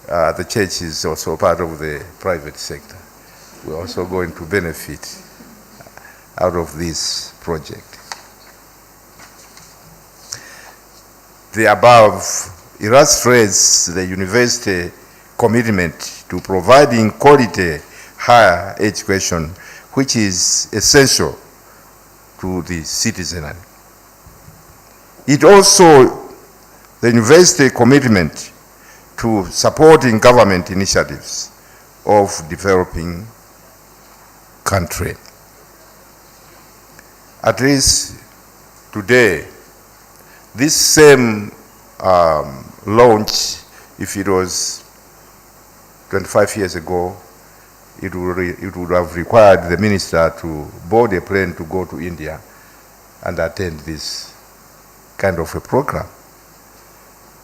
the church is also part of the private sector. We're also going to benefit out of this project. The above illustrates the university commitment to providing quality higher education, which is essential to the citizenry. It also, the university commitment to supporting government initiatives of developing country. At least today, this same launch, if it was 25 years ago, it would have required the minister to board a plane to go to India and attend this kind of a program.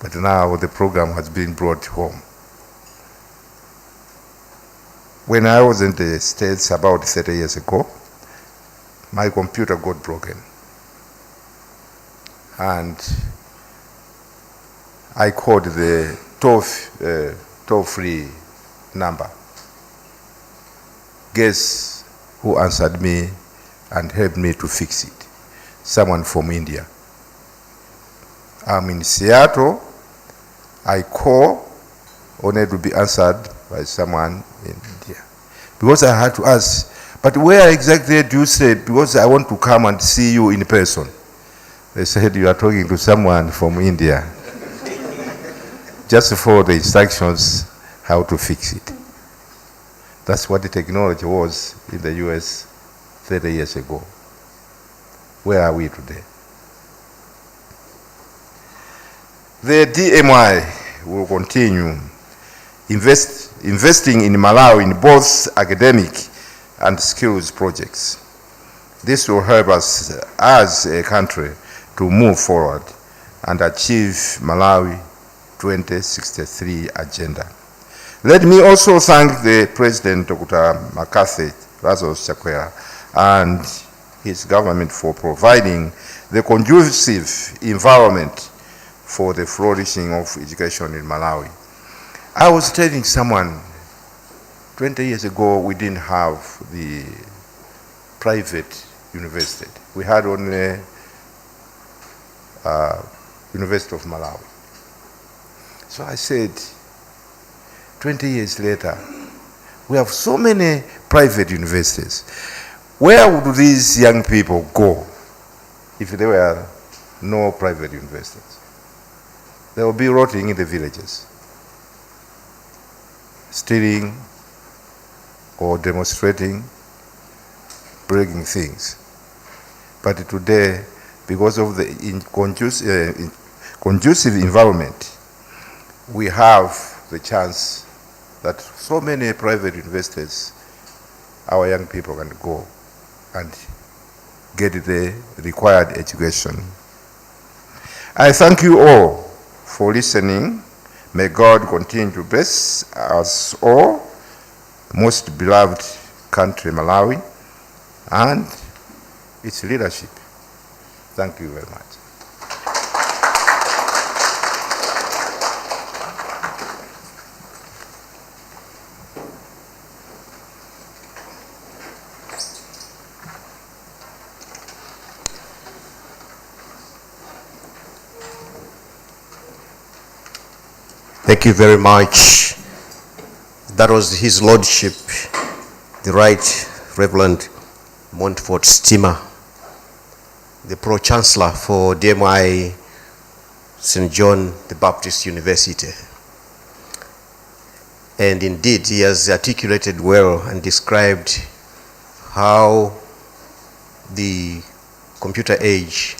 But now the program has been brought home. When I was in the States about 30 years ago, my computer got broken. And I called the toll-free number. Guess who answered me and helped me to fix it? Someone from India. I'm in Seattle, I call only to be answered by someone in India. Because I had to ask, but where exactly do you stay? Because I want to come and see you in person. They said, you are talking to someone from India. Just follow the instructions how to fix it. That's what the technology was in the US 30 years ago. Where are we today? The DMI will continue investing in Malawi in both academic and skills projects. This will help us as a country to move forward and achieve Malawi 2063 agenda. Let me also thank the President, Dr. McCarthy, Lazarus Chakwera, and his government for providing the conducive environment for the flourishing of education in Malawi. I was telling someone 20 years ago we didn't have the private university. We had only University of Malawi. So I said, 20 years later, we have so many private universities. Where would these young people go if there were no private universities? They will be rotting in the villages, stealing or demonstrating, breaking things. But today, because of the conducive environment, we have the chance that so many private universities, our young people can go and get the required education. I thank you all for listening. May God continue to bless us all, most beloved country, Malawi, and its leadership. Thank you very much. Thank you very much. That was His Lordship, the Right Reverend Montfort Stima, the Pro-Chancellor for DMI St. John the Baptist University. And indeed, he has articulated well and described how the computer age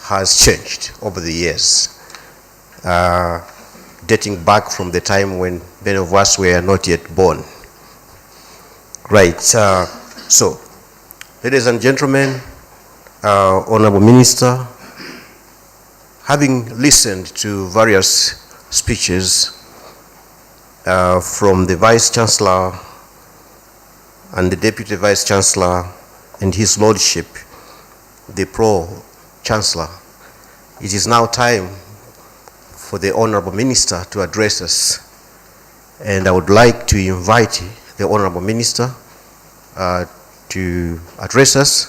has changed over the years, dating back from the time when many of us were not yet born. Right, so, ladies and gentlemen, Honorable Minister, having listened to various speeches from the Vice Chancellor and the Deputy Vice Chancellor and His Lordship, the Pro-Chancellor, it is now time for the Honorable Minister to address us. And I would like to invite the Honorable Minister to address us.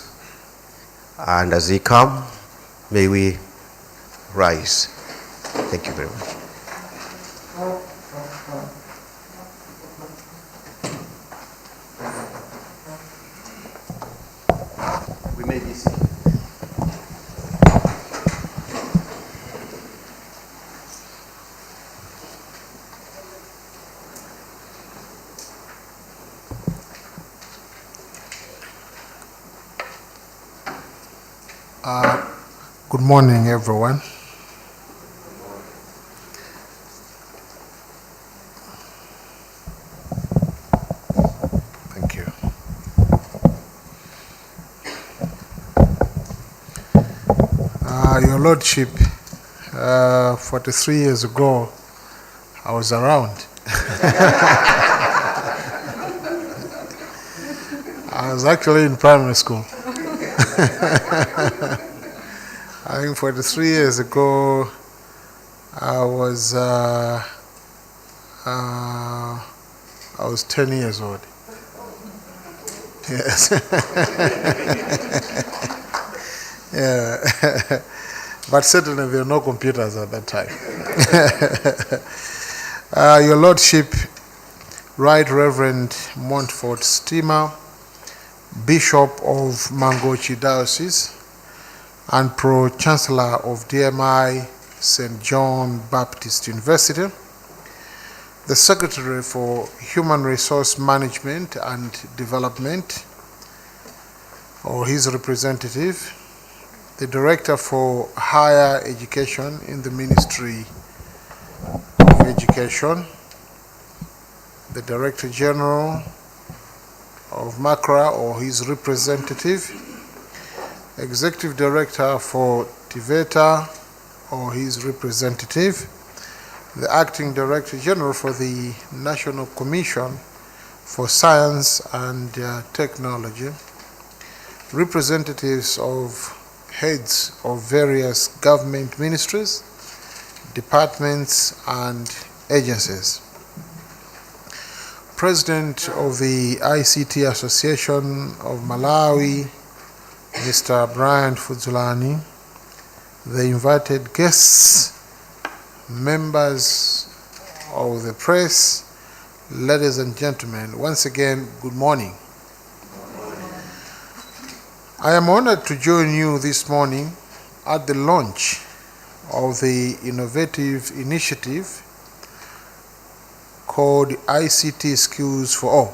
And as he comes, may we rise. Thank you very much. We may be seated. Good morning, everyone. Thank you. Your Lordship, 43 years ago, I was around. I was actually in primary school. I think 43 years ago, I was 10 years old. Yes. Yeah. But certainly there were no computers at that time. Your Lordship, Right Reverend Montfort Steamer, Bishop of Mangochi Diocese, and Pro-Chancellor of DMI St. John Baptist University, the Secretary for Human Resource Management and Development, or his representative, the Director for Higher Education in the Ministry of Education, the Director General of MACRA or his representative, Executive Director for TIVETA or his representative, the Acting Director General for the National Commission for Science and Technology, representatives of heads of various government ministries, departments, and agencies. President of the ICT Association of Malawi, Mr. Brian Fuzulani, the invited guests, members of the press, ladies and gentlemen, once again, good morning. I am honored to join you this morning at the launch of the innovative initiative called ICT Skills for All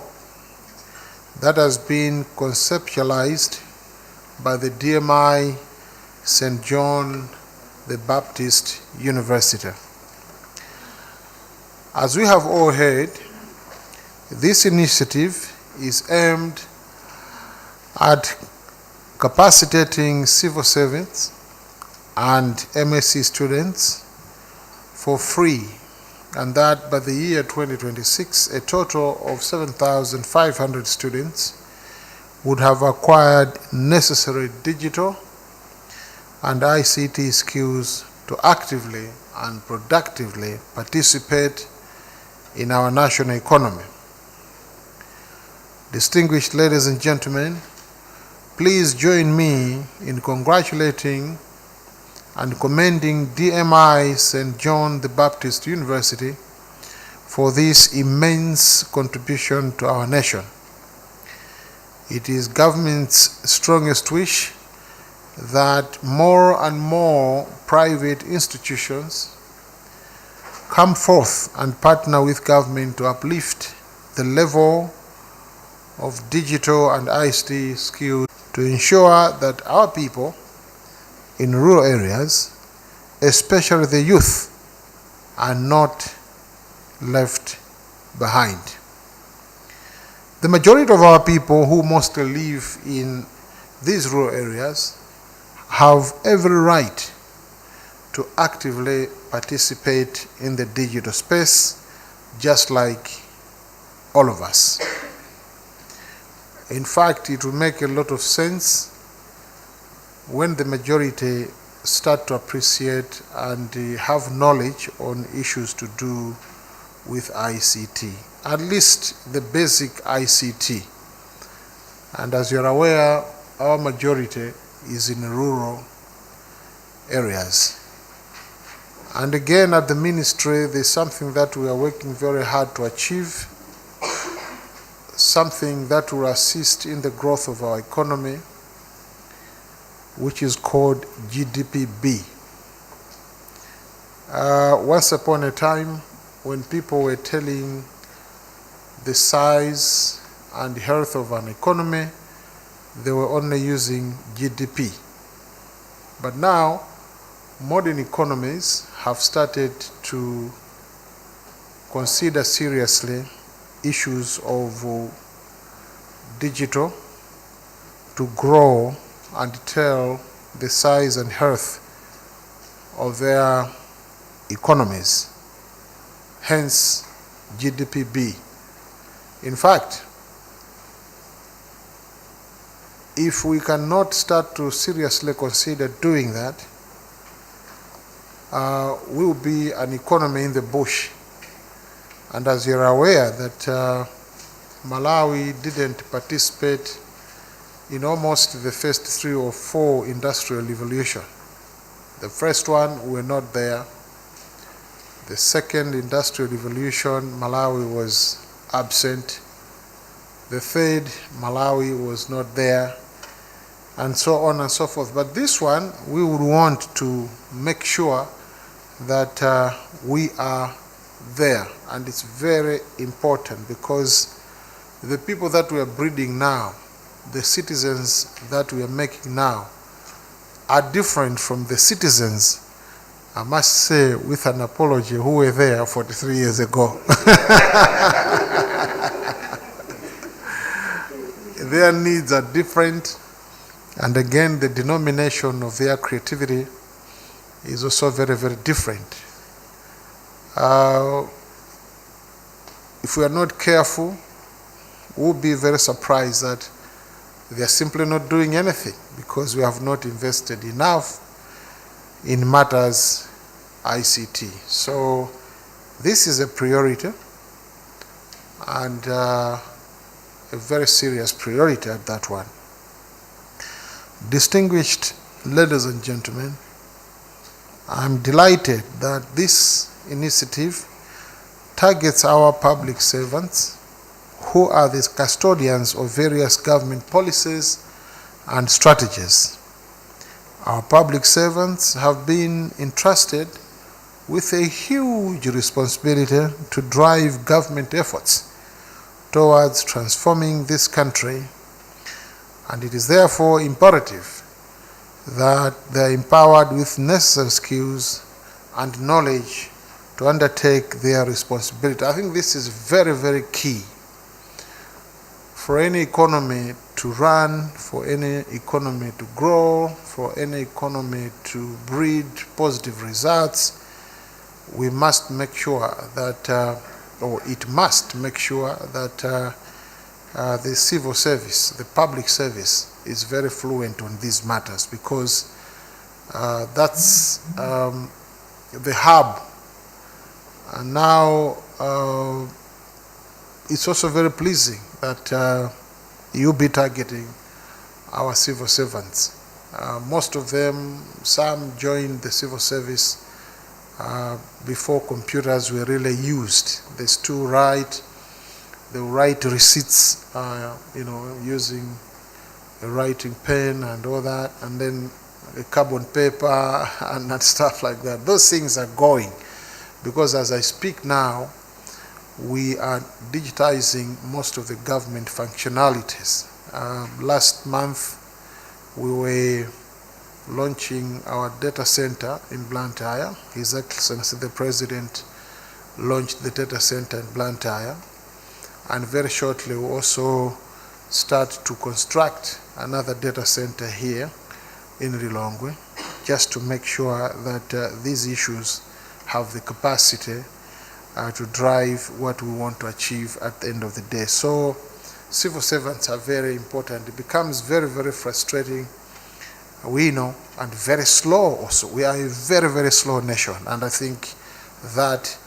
that has been conceptualized by the DMI St. John the Baptist University. As we have all heard, this initiative is aimed at capacitating civil servants and MSc students for free, and that by the year 2026, a total of 7,500 students would have acquired necessary digital and ICT skills to actively and productively participate in our national economy. Distinguished ladies and gentlemen, please join me in congratulating and commending DMI St. John the Baptist University for this immense contribution to our nation. It is government's strongest wish that more and more private institutions come forth and partner with government to uplift the level of digital and ICT skills to ensure that our people in rural areas, especially the youth, are not left behind. The majority of our people who mostly live in these rural areas have every right to actively participate in the digital space, just like all of us. In fact, it will make a lot of sense when the majority start to appreciate and have knowledge on issues to do with ICT, at least the basic ICT. And as you're aware, our majority is in rural areas. And again, at the ministry, there's something that we are working very hard to achieve, something that will assist in the growth of our economy, which is called GDPB. Once upon a time, when people were telling the size and health of an economy, they were only using GDP. But now, modern economies have started to consider seriously issues of digital to grow and tell the size and health of their economies, hence GDPB. In fact, if we cannot start to seriously consider doing that, we will be an economy in the bush. And as you're aware that Malawi didn't participate in almost the first 3 or 4 industrial revolution. The first one, we're not there. The second industrial revolution, Malawi was absent. The third, Malawi was not there, and so on and so forth. But this one, we would want to make sure that we are there, and it's very important because the people that we are breeding now, the citizens that we are making now, are different from the citizens, I must say with an apology, who were there 43 years ago. Their needs are different, and again, the denomination of their creativity is also very, very different. If we are not careful, we'll be very surprised that they are simply not doing anything because we have not invested enough in matters ICT. So this is a priority, and a very serious priority at that one. Distinguished ladies and gentlemen, I'm delighted that this initiative targets our public servants who are the custodians of various government policies and strategies. Our public servants have been entrusted with a huge responsibility to drive government efforts towards transforming this country, and it is therefore imperative that they are empowered with necessary skills and knowledge to undertake their responsibility. I think this is very, very key for any economy to run, for any economy to grow, for any economy to breed positive results. We must make sure that, or it must make sure that the civil service, the public service, is very fluent on these matters, because that's the hub. And now it's also very pleasing that you'll be targeting our civil servants. Most of them, some joined the civil service before computers were really used. They still write, they write receipts, using a writing pen and all that, and then a carbon paper and stuff like that. Those things are going, because as I speak now, we are digitizing most of the government functionalities. Last month, we were launching our data center in Blantyre. His Excellency the President launched the data center in Blantyre, and very shortly we'll also start to construct another data center here in Lilongwe, just to make sure that these issues have the capacity to drive what we want to achieve at the end of the day. So civil servants are very important. It becomes very, very frustrating, we know, and very slow also. We are a very, very slow nation, and I think that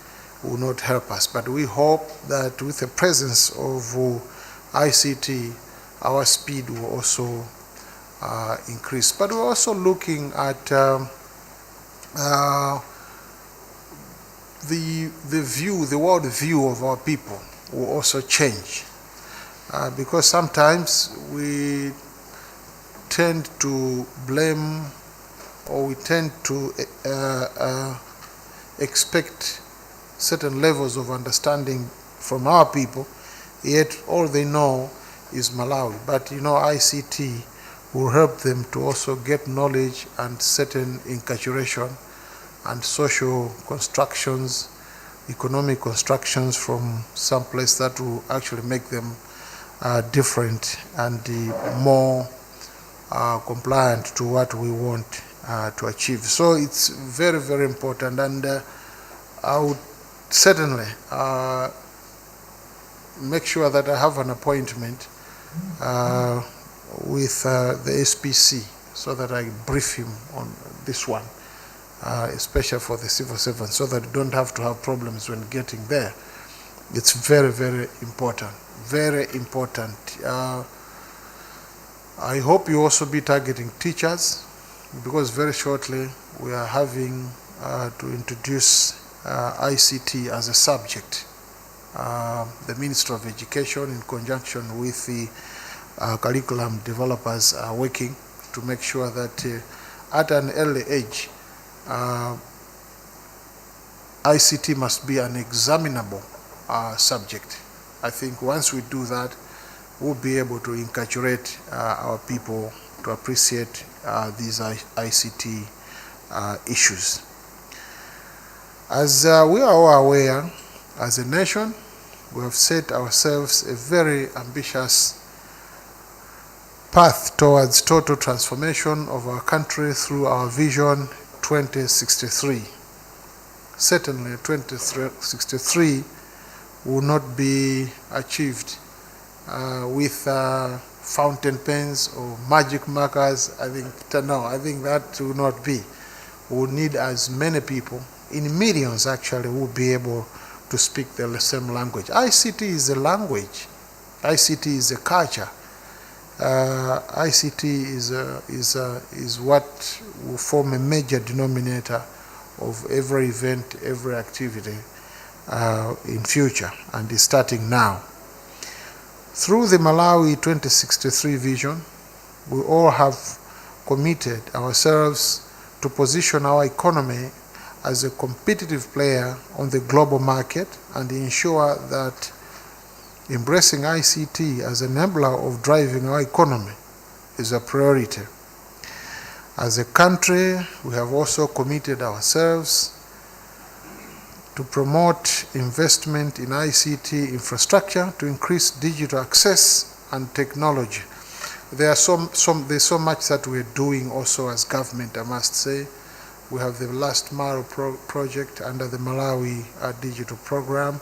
will not help us. But we hope that with the presence of ICT, our speed will also increase. But we're also looking at the world view of our people will also change, because sometimes we tend to blame, or we tend to expect certain levels of understanding from our people, yet all they know is Malawi. But ICT will help them to also get knowledge and certain enculturation and social constructions, economic constructions from some place that will actually make them different and more compliant to what we want to achieve. So it's very, very important, and I would certainly make sure that I have an appointment with the SPC so that I brief him on this one, especially for the civil servants, so that you don't have to have problems when getting there. It's very, very important, very important. I hope you also be targeting teachers, because very shortly we are having to introduce ICT as a subject. The Ministry of Education, in conjunction with the curriculum developers, are working to make sure that at an early age, ICT must be an examinable subject. I think once we do that, we'll be able to encourage our people to appreciate these ICT issues. As we are all aware, as a nation, we have set ourselves a very ambitious path towards total transformation of our country through our Vision 2063. Certainly 2063 will not be achieved with fountain pens or magic markers. I think that will not be. We will need as many people, in millions actually, will be able to speak the same language. ICT is a language. ICT is a culture. ICT is what will form a major denominator of every event, every activity in future, and is starting now. Through the Malawi 2063 vision, we all have committed ourselves to position our economy as a competitive player on the global market and ensure that embracing ICT as an enabler of driving our economy is a priority. As a country, we have also committed ourselves to promote investment in ICT infrastructure to increase digital access and technology. There's so much that we're doing also as government, I must say. We have the last mile project under the Malawi digital program.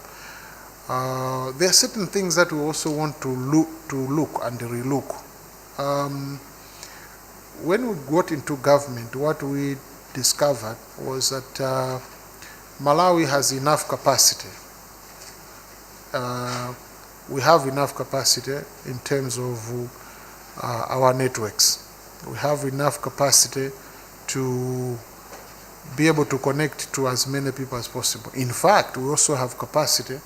There are certain things that we also want to look and relook. When we got into government, what we discovered was that Malawi has enough capacity. We have enough capacity in terms of our networks. We have enough capacity to be able to connect to as many people as possible. In fact, we also have capacity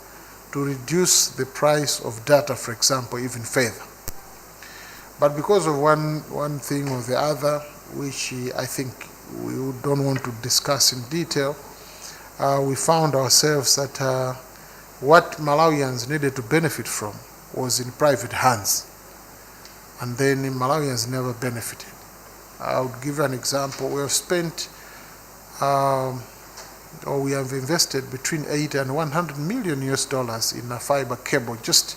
to reduce the price of data, for example, even further. But because of one thing or the other, which I think we don't want to discuss in detail, we found ourselves that what Malawians needed to benefit from was in private hands. And then Malawians never benefited. I would give you an example. We have spent, or we have invested between 80 and 100 million US dollars in a fiber cable, just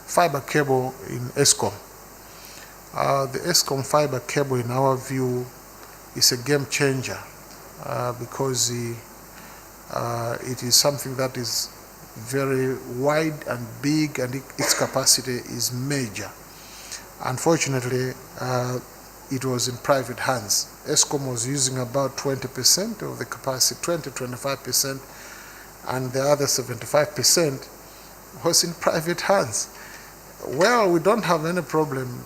fiber cable in ESCOM. The ESCOM fiber cable, in our view, is a game changer because it is something that is very wide and big, and its capacity is major. Unfortunately, it was in private hands. ESCOM was using about 20% of the capacity, 20-25%, and the other 75% was in private hands. Well, we don't have any problem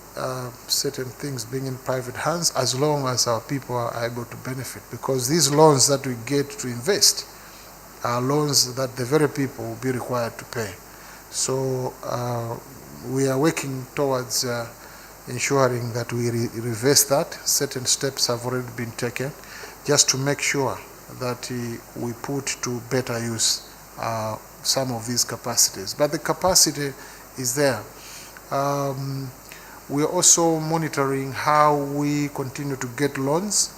certain things being in private hands as long as our people are able to benefit, because these loans that we get to invest are loans that the very people will be required to pay. So we are working towards ensuring that we reverse that. Certain steps have already been taken just to make sure that we put to better use some of these capacities. But the capacity is there. We are also monitoring how we continue to get loans,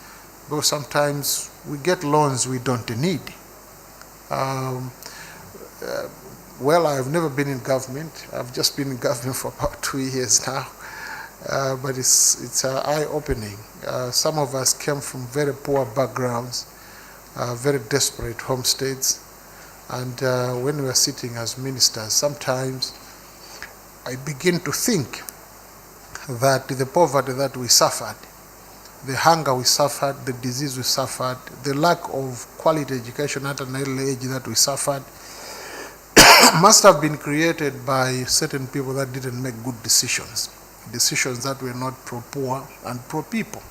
because sometimes we get loans we don't need. Well, I've never been in government. I've just been in government for about 2 years now. But it's eye-opening. Some of us came from very poor backgrounds, very desperate homesteads. And when we are sitting as ministers, sometimes I begin to think that the poverty that we suffered, the hunger we suffered, the disease we suffered, the lack of quality education at an early age that we suffered, must have been created by certain people that didn't make good decisions that were not pro-poor and pro-people.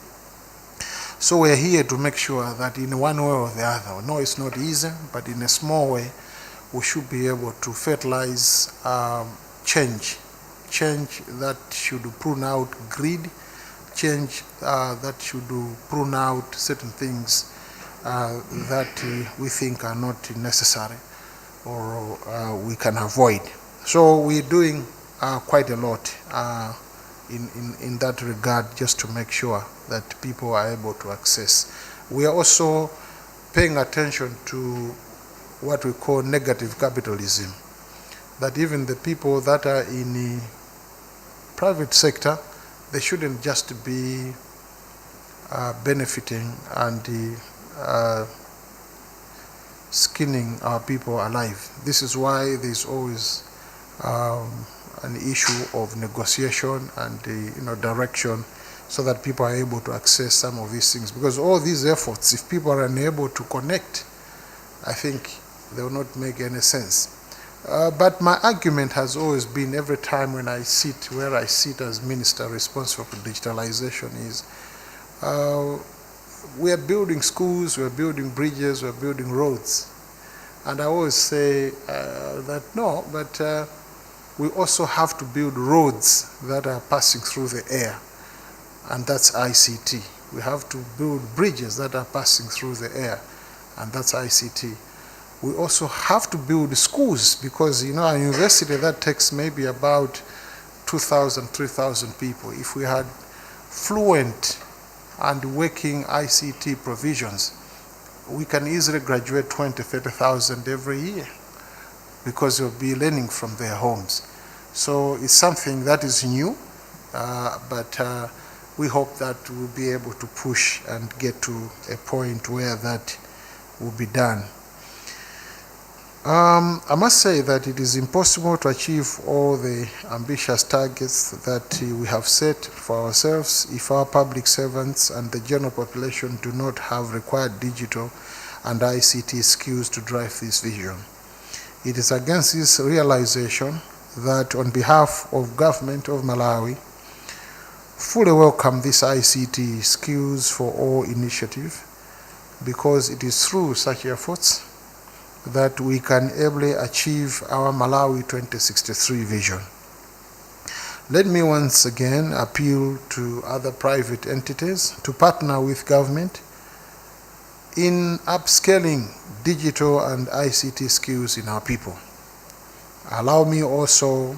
So we're here to make sure that in one way or the other, no, it's not easy, but in a small way, we should be able to fertilize change that should prune out greed, change that should prune out certain things that we think are not necessary or we can avoid. So we're doing quite a lot in that regard, just to make sure that people are able to access. We are also paying attention to what we call negative capitalism, that even the people that are in the private sector, they shouldn't just be benefiting and skinning our people alive. This is why there's always an issue of negotiation and direction, so that people are able to access some of these things. Because all these efforts, if people are unable to connect, I think they will not make any sense. But my argument has always been, every time when I sit where I sit as minister responsible for digitalization, is we are building schools, we are building bridges, we are building roads. And I always say that no, but we also have to build roads that are passing through the air, and that's ICT. We have to build bridges that are passing through the air, and that's ICT. We also have to build schools, because a university that takes maybe about 2,000, 3,000 people. If we had fluent and working ICT provisions, we can easily graduate 20, 30,000 every year, because they'll be learning from their homes. So it's something that is new, but we hope that we'll be able to push and get to a point where that will be done. I must say that it is impossible to achieve all the ambitious targets that we have set for ourselves if our public servants and the general population do not have required digital and ICT skills to drive this vision. It is against this realization that, on behalf of government of Malawi, fully welcome this ICT Skills for All initiative, because it is through such efforts that we can ably achieve our Malawi 2063 vision. Let me once again appeal to other private entities to partner with government in upscaling digital and ICT skills in our people. Allow me also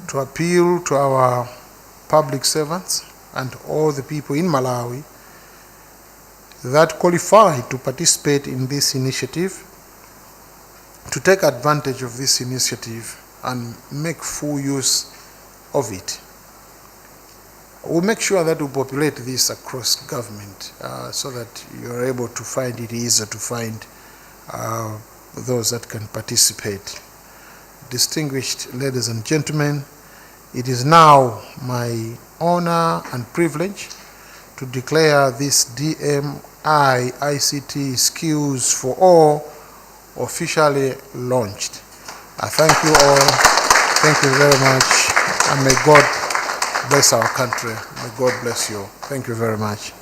to appeal to our public servants and all the people in Malawi that qualify to participate in this initiative, to take advantage of this initiative and make full use of it. We'll make sure that we populate this across government so that you're able to find it easier to find those that can participate. Distinguished ladies and gentlemen, it is now my honor and privilege to declare this DMI ICT Skills for All officially launched. I thank you all. Thank you very much. And may God bless our country. May God bless you. Thank you very much.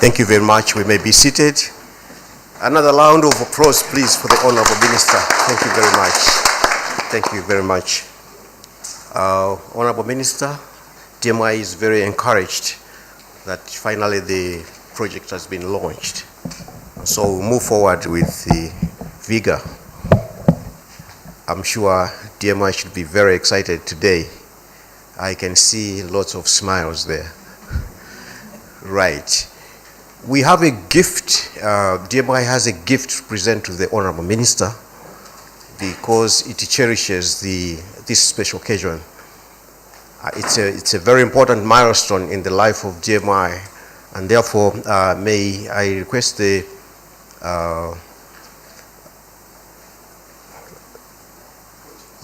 Thank you very much. We may be seated. Another round of applause, please, for the Honorable Minister. Thank you very much. Thank you very much. Honorable Minister, DMI is very encouraged that finally the project has been launched. So we'll move forward with the vigor. I'm sure DMI should be very excited today. I can see lots of smiles there. Right. We have a gift. DMI has a gift to present to the Honorable Minister because it cherishes this special occasion. It's a very important milestone in the life of DMI, and therefore may I request the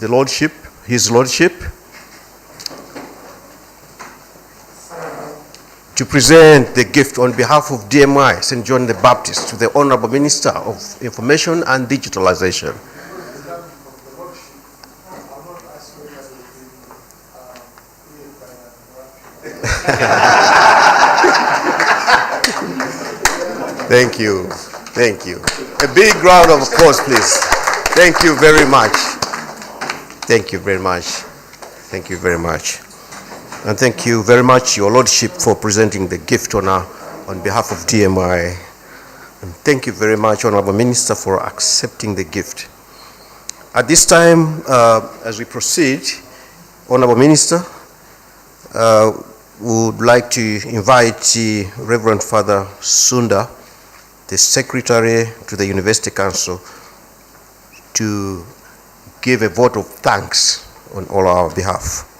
Lordship, His Lordship, to present the gift on behalf of DMI St. John the Baptist to the Honorable Minister of Information and Digitalization. Thank you. Thank you. A big round of applause, please. Thank you very much. Thank you very much. Thank you very much. And thank you very much, Your Lordship, for presenting the gift on behalf of DMI. And thank you very much, Honorable Minister, for accepting the gift. At this time, as we proceed, Honorable Minister, we would like to invite Reverend Father Sunda, the Secretary to the University Council, to give a vote of thanks on all our behalf.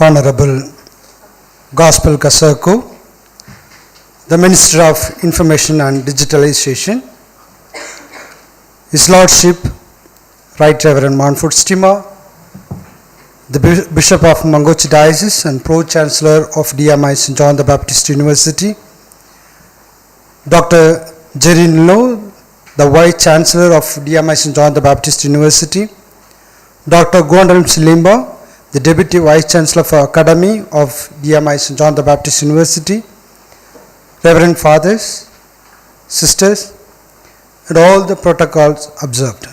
Honorable Gospel KAZAKO, the Minister of Information and Digitalization, His Lordship, Right Reverend Manford Stima, the Bishop of Mangochi Diocese and Pro-Chancellor of DMI St. John the Baptist University, Dr. Jerin Low, the Vice Chancellor of DMI St. John the Baptist University, Dr. Gwandalm Silimba, the Deputy Vice Chancellor for Academy of DMI St. John the Baptist University, Reverend Fathers, Sisters, and all the protocols observed.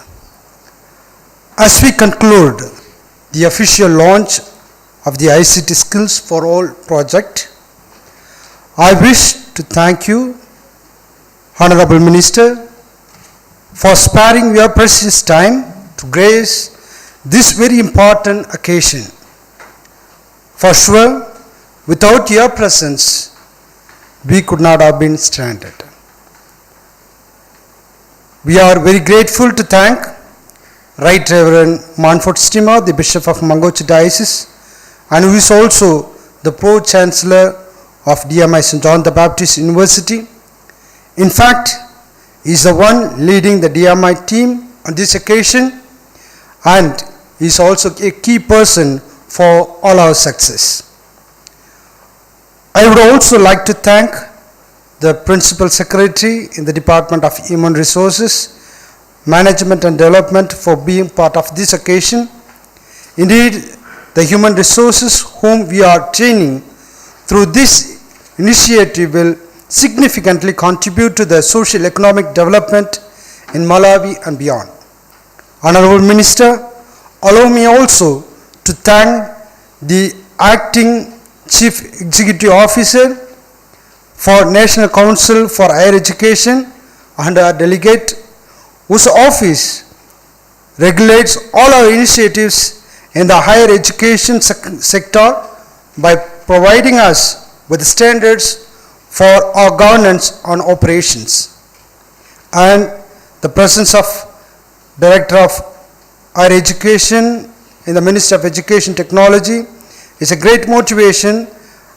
As we conclude the official launch of the ICT Skills for All project, I wish to thank you, Honorable Minister, for sparing your precious time to grace this very important occasion. For sure, without your presence, we could not have been stranded. We are very grateful to thank Right Reverend Manford Stima, the Bishop of Mangochi Diocese, and who is also the Pro-Chancellor of DMI St. John the Baptist University. In fact, he is the one leading the DMI team on this occasion, and he is also a key person for all our success. I would also like to thank the Principal Secretary in the Department of Human Resources, Management and Development for being part of this occasion. Indeed, the human resources whom we are training through this initiative will significantly contribute to the social economic development in Malawi and beyond. Honorable Minister, allow me also to thank the Acting Chief Executive Officer for National Council for Higher Education and our delegate, whose office regulates all our initiatives in the higher education sector by providing us with standards for our governance on operations. And the presence of Director of Higher Education in the Ministry of Education Technology is a great motivation,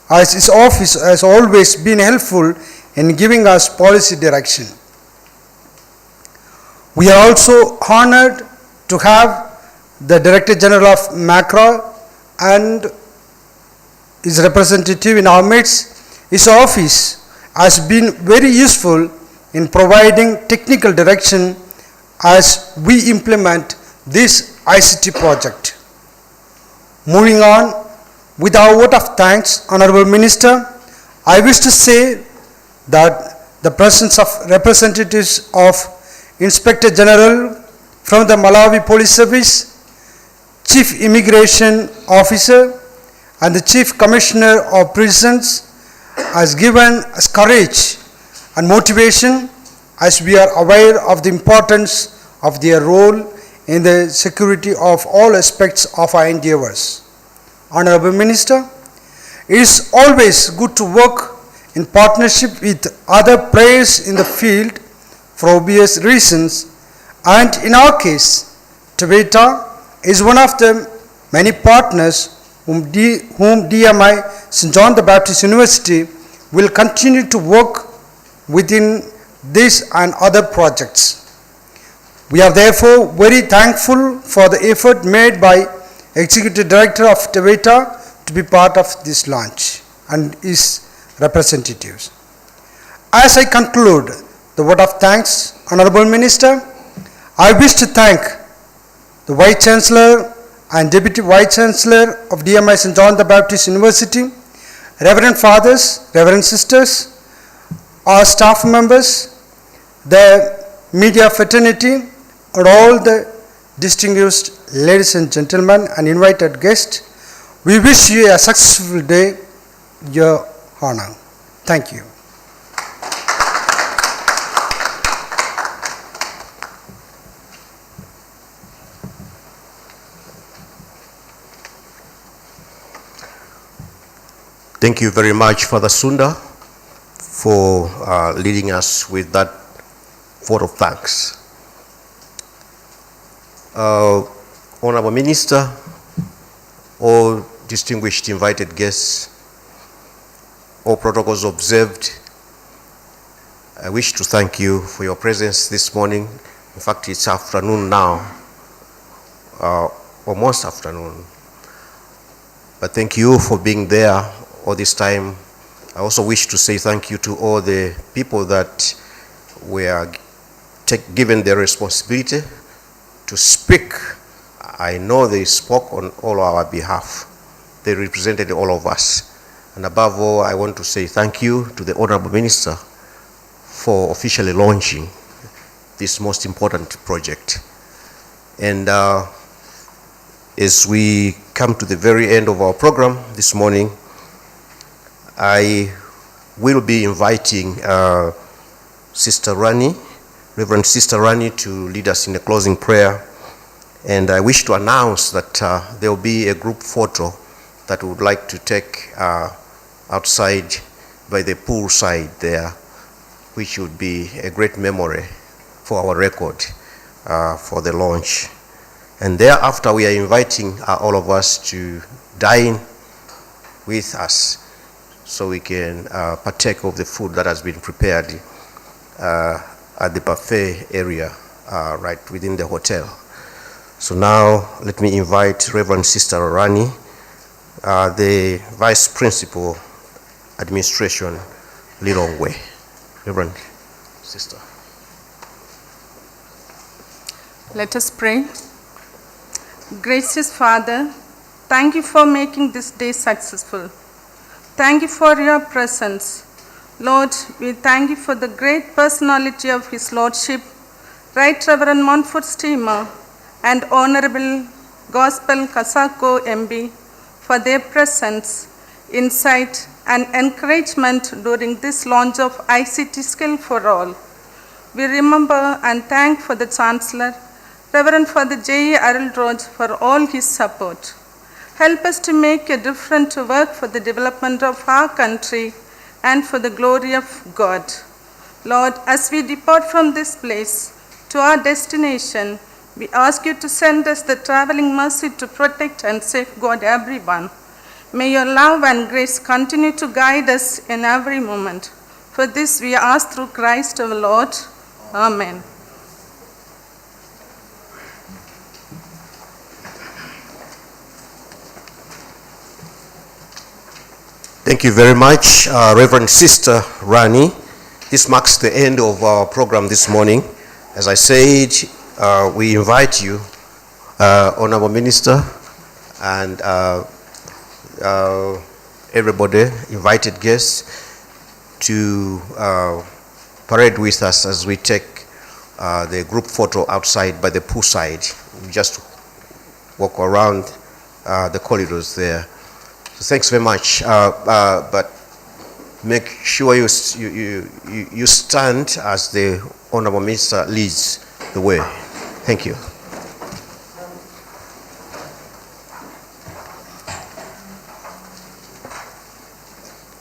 as his office has always been helpful in giving us policy direction. We are also honored to have the Director General of MACRA and his representative in our midst. His office has been very useful in providing technical direction as we implement this ICT project. Moving on, with our vote of thanks, Honorable Minister, I wish to say that the presence of representatives of Inspector General from the Malawi Police Service, Chief Immigration Officer, and the Chief Commissioner of Prisons has given us courage and motivation, as we are aware of the importance of their role in the security of all aspects of our endeavors. Honorable Minister, it is always good to work in partnership with other players in the field for obvious reasons, and in our case, TBETA is one of the many partners whom DMI St. John the Baptist University will continue to work within this and other projects. We are therefore very thankful for the effort made by Executive Director of TVETA to be part of this launch and his representatives. As I conclude the word of thanks, Honorable Minister, I wish to thank the Vice Chancellor and Deputy Vice Chancellor of DMI St. John the Baptist University, Reverend Fathers, Reverend Sisters, our staff members, the media fraternity, and all the distinguished ladies and gentlemen and invited guests. We wish you a successful day, Your Honor. Thank you. Thank you very much, Father Sunda, for leading us with that vote of thanks. Honorable Minister, all distinguished invited guests, all protocols observed, I wish to thank you for your presence this morning. In fact, it's afternoon now, almost afternoon. But thank you for being there all this time. I also wish to say thank you to all the people that were given the responsibility to speak. I know they spoke on all our behalf. They represented all of us. And above all, I want to say thank you to the Honorable Minister for officially launching this most important project. And as we come to the very end of our program this morning, I will be inviting Sister Rani, Reverend Sister Rani, to lead us in a closing prayer. And I wish to announce that there will be a group photo that we would like to take outside by the pool side there, which would be a great memory for our record for the launch. And thereafter, we are inviting all of us to dine with us so we can partake of the food that has been prepared at the buffet area right within the hotel. So now let me invite Reverend Sister Rani, the Vice Principal, Administration, Lilongwe. Reverend Sister. Let us pray. Gracious Father, thank you for making this day successful. Thank you for your presence. Lord, we thank you for the great personality of His Lordship, Right Reverend Montfort Steamer, and Honorable Gospel KAZAKO MB for their presence, insight, and encouragement during this launch of ICT Skill for All. We remember and thank for the Chancellor, Reverend Father J. Arulroj, for all his support. Help us to make a difference to work for the development of our country and for the glory of God. Lord, as we depart from this place to our destination, we ask you to send us the traveling mercy to protect and safeguard everyone. May your love and grace continue to guide us in every moment. For this we ask through Christ our Lord. Amen. Thank you very much, Reverend Sister Rani. This marks the end of our program this morning. As I said, we invite you, Honorable Minister, and everybody, invited guests, to parade with us as we take the group photo outside by the poolside. We just walk around the corridors there. So thanks very much. But make sure you stand as the Honorable Minister leads the way. Thank you.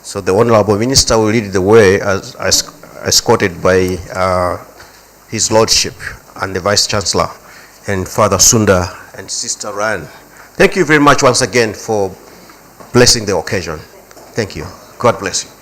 So the Honorable Minister will lead the way as escorted by His Lordship and the Vice Chancellor and Father Sunda and Sister Ran. Thank you very much once again for blessing the occasion. Thank you. God bless you.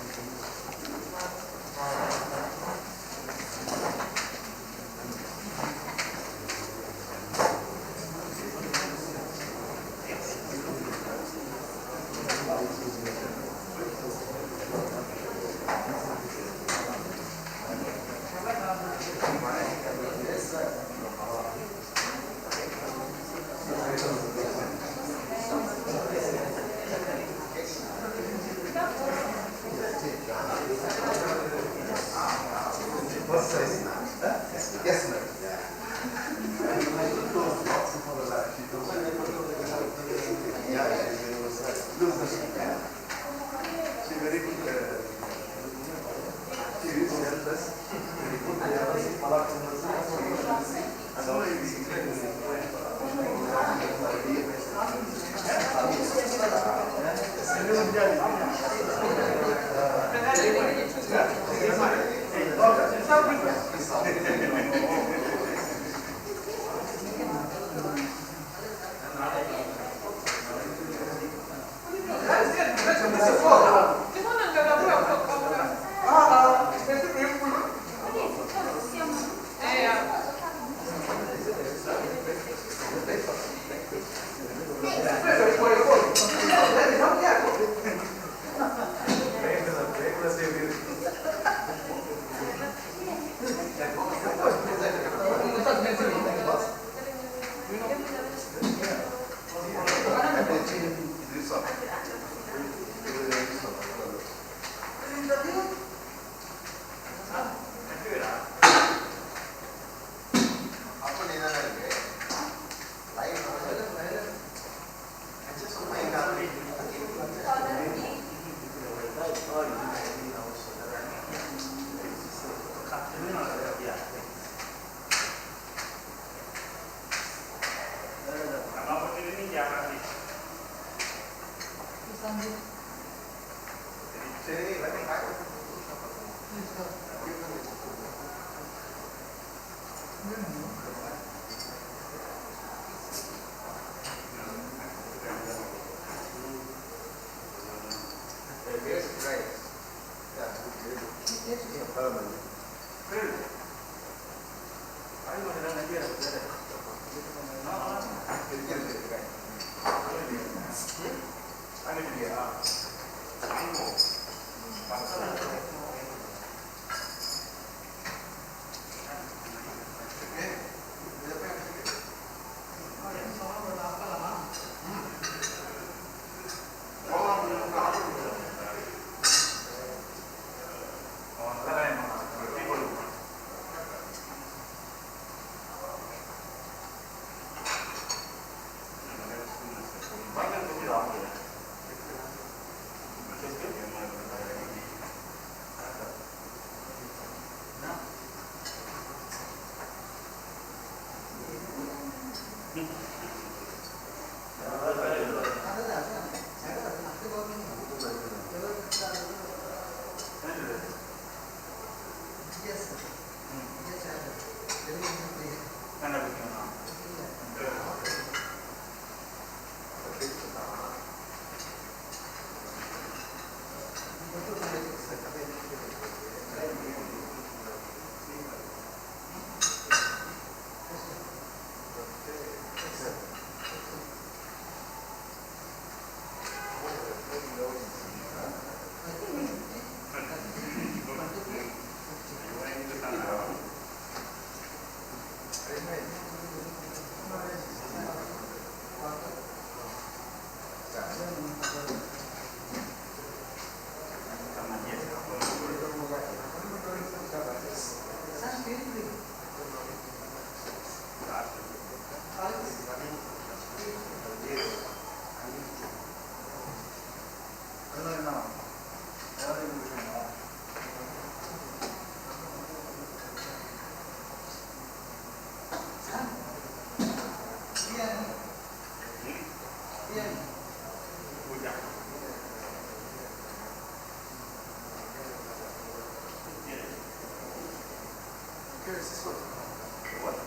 What?